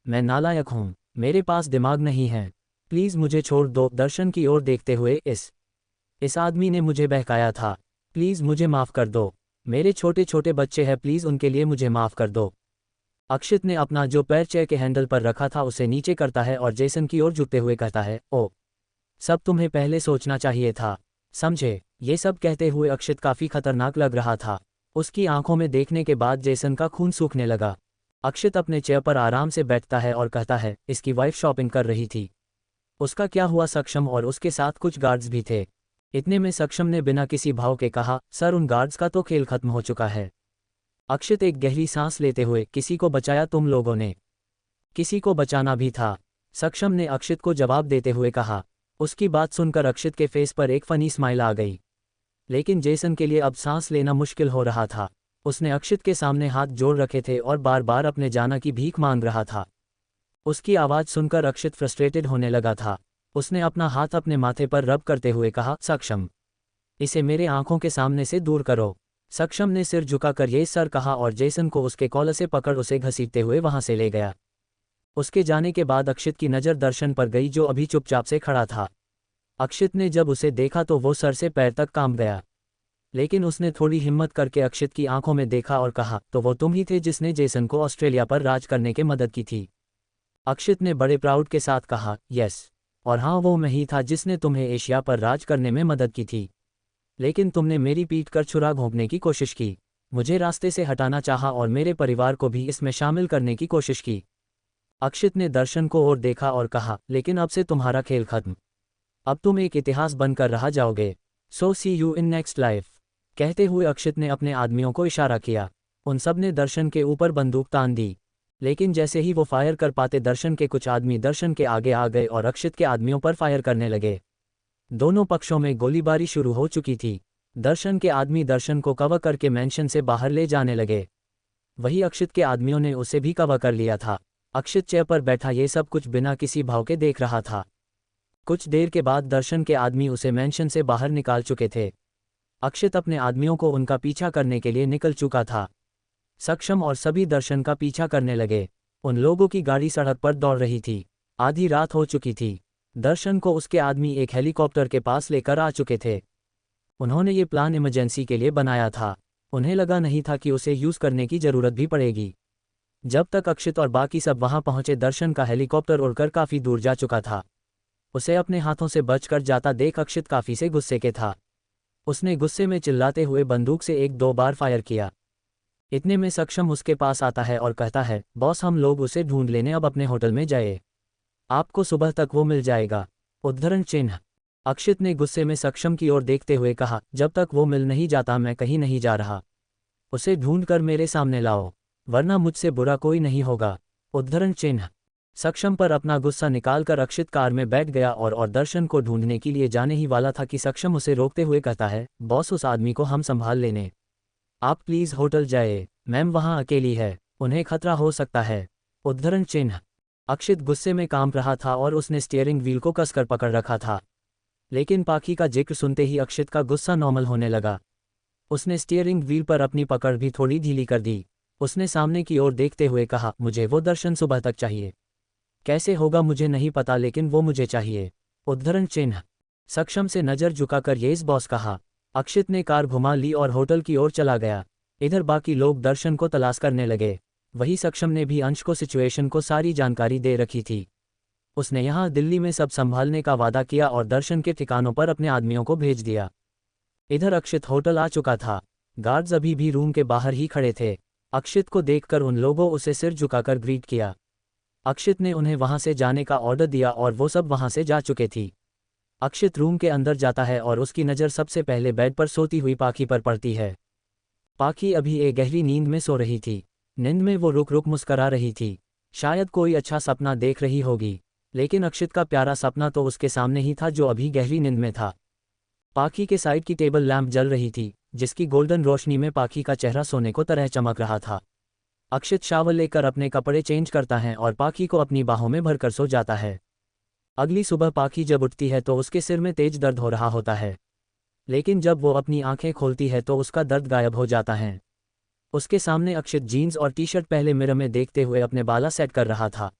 A: मैं नालायक हूँ, मेरे पास दिमाग नहीं है, प्लीज़ मुझे छोड़ दो। दर्शन की ओर देखते हुए, इस आदमी ने मुझे बहकाया था, प्लीज़ मुझे माफ़ कर दो। मेरे छोटे छोटे बच्चे हैं, प्लीज़ उनके लिए मुझे माफ़ कर दो। अक्षित ने अपना जो पैर चेयर के हैंडल पर रखा था उसे नीचे करता है और जेसन की ओर झुकते हुए कहता है, ओ, सब तुम्हें पहले सोचना चाहिए था, समझे? ये सब कहते हुए अक्षित काफ़ी खतरनाक लग रहा था। उसकी आंखों में देखने के बाद जेसन का खून सूखने लगा। अक्षित अपने चेयर पर आराम से बैठता है और कहता है, इसकी वाइफ शॉपिंग कर रही थी, उसका क्या हुआ? सक्षम और उसके साथ कुछ गार्ड्स भी थे। इतने में सक्षम ने बिना किसी भाव के कहा, सर उन गार्ड्स का तो खेल खत्म हो चुका है। अक्षित एक गहरी सांस लेते हुए, किसी को बचाया तुम लोगों ने? किसी को बचाना भी था, सक्षम ने अक्षित को जवाब देते हुए कहा। उसकी बात सुनकर अक्षित के फेस पर एक फनी स्माइल आ गई। लेकिन जेसन के लिए अब सांस लेना मुश्किल हो रहा था। उसने अक्षित के सामने हाथ जोड़ रखे थे और बार बार अपने जाना की भीख मांग रहा था। उसकी आवाज़ सुनकर अक्षित फ्रस्ट्रेटेड होने लगा था। उसने अपना हाथ अपने माथे पर रब करते हुए कहा, सक्षम, इसे मेरे आंखों के सामने से दूर करो। सक्षम ने सिर झुकाकर ये सर कहा और जेसन को उसके कॉलर से पकड़ उसे घसीटते हुए वहां से ले गया। उसके जाने के बाद अक्षित की नज़र दर्शन पर गई जो अभी चुपचाप से खड़ा था। अक्षित ने जब उसे देखा तो वो सर से पैर तक कांप गया। लेकिन उसने थोड़ी हिम्मत करके अक्षित की आंखों में देखा और कहा, तो वो तुम ही थे जिसने जेसन को ऑस्ट्रेलिया पर राज करने के मदद की थी। अक्षित ने बड़े प्राउड के साथ कहा, यस, और हाँ, वो मैं ही था जिसने तुम्हें एशिया पर राज करने में मदद की थी। लेकिन तुमने मेरी पीठ कर छुरा घोंपने की कोशिश की, मुझे रास्ते से हटाना चाहा और मेरे परिवार को भी इसमें शामिल करने की कोशिश की। अक्षित ने दर्शन को और देखा और कहा, लेकिन अब से तुम्हारा खेल खत्म। अब तुम एक इतिहास बनकर रह जाओगे। सो सी यू इन नेक्स्ट लाइफ। कहते हुए अक्षित ने अपने आदमियों को इशारा किया। उन सब ने दर्शन के ऊपर बंदूक तान दी। लेकिन जैसे ही वो फायर कर पाते दर्शन के कुछ आदमी दर्शन के आगे आ गए और अक्षित के आदमियों पर फायर करने लगे। दोनों पक्षों में गोलीबारी शुरू हो चुकी थी। दर्शन के आदमी दर्शन को कवर करके मैंशन से बाहर ले जाने लगे। वही अक्षित के आदमियों ने उसे भी कवर कर लिया था। अक्षित चेयर पर बैठा ये सब कुछ बिना किसी भाव के देख रहा था। कुछ देर के बाद दर्शन के आदमी उसे मैंशन से बाहर निकाल चुके थे। अक्षित अपने आदमियों को उनका पीछा करने के लिए निकल चुका था। सक्षम और सभी दर्शन का पीछा करने लगे। उन लोगों की गाड़ी सड़क पर दौड़ रही थी। आधी रात हो चुकी थी। दर्शन को उसके आदमी एक हेलीकॉप्टर के पास लेकर आ चुके थे। उन्होंने ये प्लान इमरजेंसी के लिए बनाया था। उन्हें लगा नहीं था कि उसे यूज़ करने की ज़रूरत भी पड़ेगी। जब तक अक्षित और बाकी सब वहां पहुंचे दर्शन का हेलीकॉप्टर उड़कर काफ़ी दूर जा चुका था। उसे अपने हाथों से बचकर जाता देख अक्षित काफ़ी से गुस्से के था। उसने गुस्से में चिल्लाते हुए बंदूक से एक दो बार फायर किया। इतने में सक्षम उसके पास आता है और कहता है, बॉस, हम लोग उसे ढूंढ लेने अब अपने होटल में जाए। आपको सुबह तक वो मिल जाएगा। उद्धरण चिन्ह। अक्षित ने गुस्से में सक्षम की ओर देखते हुए कहा, जब तक वो मिल नहीं जाता मैं कहीं नहीं जा रहा। उसे ढूंढकर मेरे सामने लाओ, वरना मुझसे बुरा कोई नहीं होगा। उद्धरण चिन्ह। सक्षम पर अपना गुस्सा निकालकर अक्षित कार में बैठ गया और दर्शन को ढूंढने के लिए जाने ही वाला था कि सक्षम उसे रोकते हुए कहता है, बॉस, उस आदमी को हम संभाल लेने। आप प्लीज़ होटल जाए, मैम वहाँ अकेली है, उन्हें खतरा हो सकता है। उद्धरण चिन्ह। अक्षित गुस्से में कांप रहा था और उसने स्टीयरिंग व्हील को कसकर पकड़ रखा था। लेकिन पाखी का जिक्र सुनते ही अक्षित का गुस्सा नॉर्मल होने लगा। उसने स्टीयरिंग व्हील पर अपनी पकड़ भी थोड़ी ढीली कर दी। उसने सामने की ओर देखते हुए कहा, मुझे वो दर्शन सुबह तक चाहिए। कैसे होगा मुझे नहीं पता, लेकिन वो मुझे चाहिए। उद्धरण चिन्ह। सक्षम से नज़र झुकाकर येस बॉस कहा। अक्षित ने कार घुमा ली और होटल की ओर चला गया। इधर बाकी लोग दर्शन को तलाश करने लगे। वही सक्षम ने भी अंश को सिचुएशन को सारी जानकारी दे रखी थी। उसने यहाँ दिल्ली में सब संभालने का वादा किया और दर्शन के ठिकानों पर अपने आदमियों को भेज दिया। इधर अक्षित होटल आ चुका था। गार्ड्स अभी भी रूम के बाहर ही खड़े थे। अक्षित को देखकर उन लोगों उसे सिर झुकाकर ग्रीट किया। अक्षित ने उन्हें वहां से जाने का ऑर्डर दिया और वो सब वहां से जा चुके थी। अक्षित रूम के अंदर जाता है और उसकी नज़र सबसे पहले बेड पर सोती हुई पाखी पर पड़ती है। पाखी अभी एक गहरी नींद में सो रही थी। नींद में वो रुक रुक मुस्करा रही थी। शायद कोई अच्छा सपना देख रही होगी। लेकिन अक्षित का प्यारा सपना तो उसके सामने ही था जो अभी गहरी नींद में था। पाखी के साइड की टेबल लैंप जल रही थी, जिसकी गोल्डन रोशनी में पाखी का चेहरा सोने को तरह चमक रहा था। अक्षित शावर लेकर अपने कपड़े चेंज करता है और पाखी को अपनी बाहों में भरकर सो जाता है। अगली सुबह पाखी जब उठती है तो उसके सिर में तेज दर्द हो रहा होता है। लेकिन जब वो अपनी आंखें खोलती है तो उसका दर्द गायब हो जाता है। उसके सामने अक्षित जीन्स और टी शर्ट पहले मिरर में देखते हुए अपने बाला सेट कर रहा था।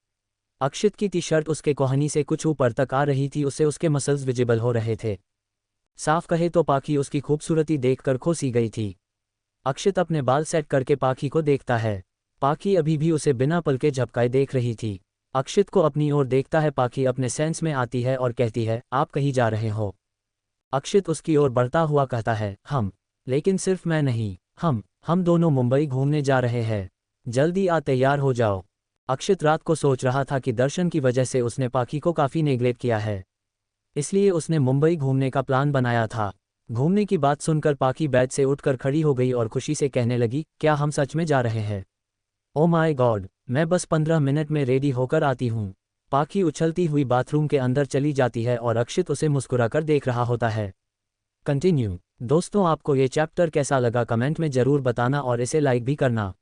A: अक्षित की टी शर्ट उसके कोहनी से कुछ ऊपर तक आ रही थी, उससे उसके मसल्स विजिबल हो रहे थे। साफ कहे तो पाखी उसकी खूबसूरती देखकर खोसी गई थी। अक्षित अपने बाल सेट करके पाखी को देखता है। पाखी अभी भी उसे बिना पलके झपकाए देख रही थी। अक्षित को अपनी ओर देखता है। पाखी अपने सेंस में आती है और कहती है, आप कहीं जा रहे हो? अक्षित उसकी ओर बढ़ता हुआ कहता है, हम। लेकिन सिर्फ मैं नहीं, हम दोनों मुंबई घूमने जा रहे हैं। जल्दी आ, तैयार हो जाओ। अक्षित रात को सोच रहा था कि दर्शन की वजह से उसने पाखी को काफ़ी नेग्लेक्ट किया है, इसलिए उसने मुंबई घूमने का प्लान बनाया था। घूमने की बात सुनकर पाखी बेड से उठकर खड़ी हो गई और खुशी से कहने लगी, क्या हम सच में जा रहे हैं? ओ माय गॉड, मैं बस 15 मिनट में रेडी होकर आती हूँ। पाखी उछलती हुई बाथरूम के अंदर चली जाती है और अक्षित उसे मुस्कुराकर देख रहा होता है। कंटिन्यू। दोस्तों, आपको ये चैप्टर कैसा लगा कमेंट में ज़रूर बताना और इसे लाइक भी करना।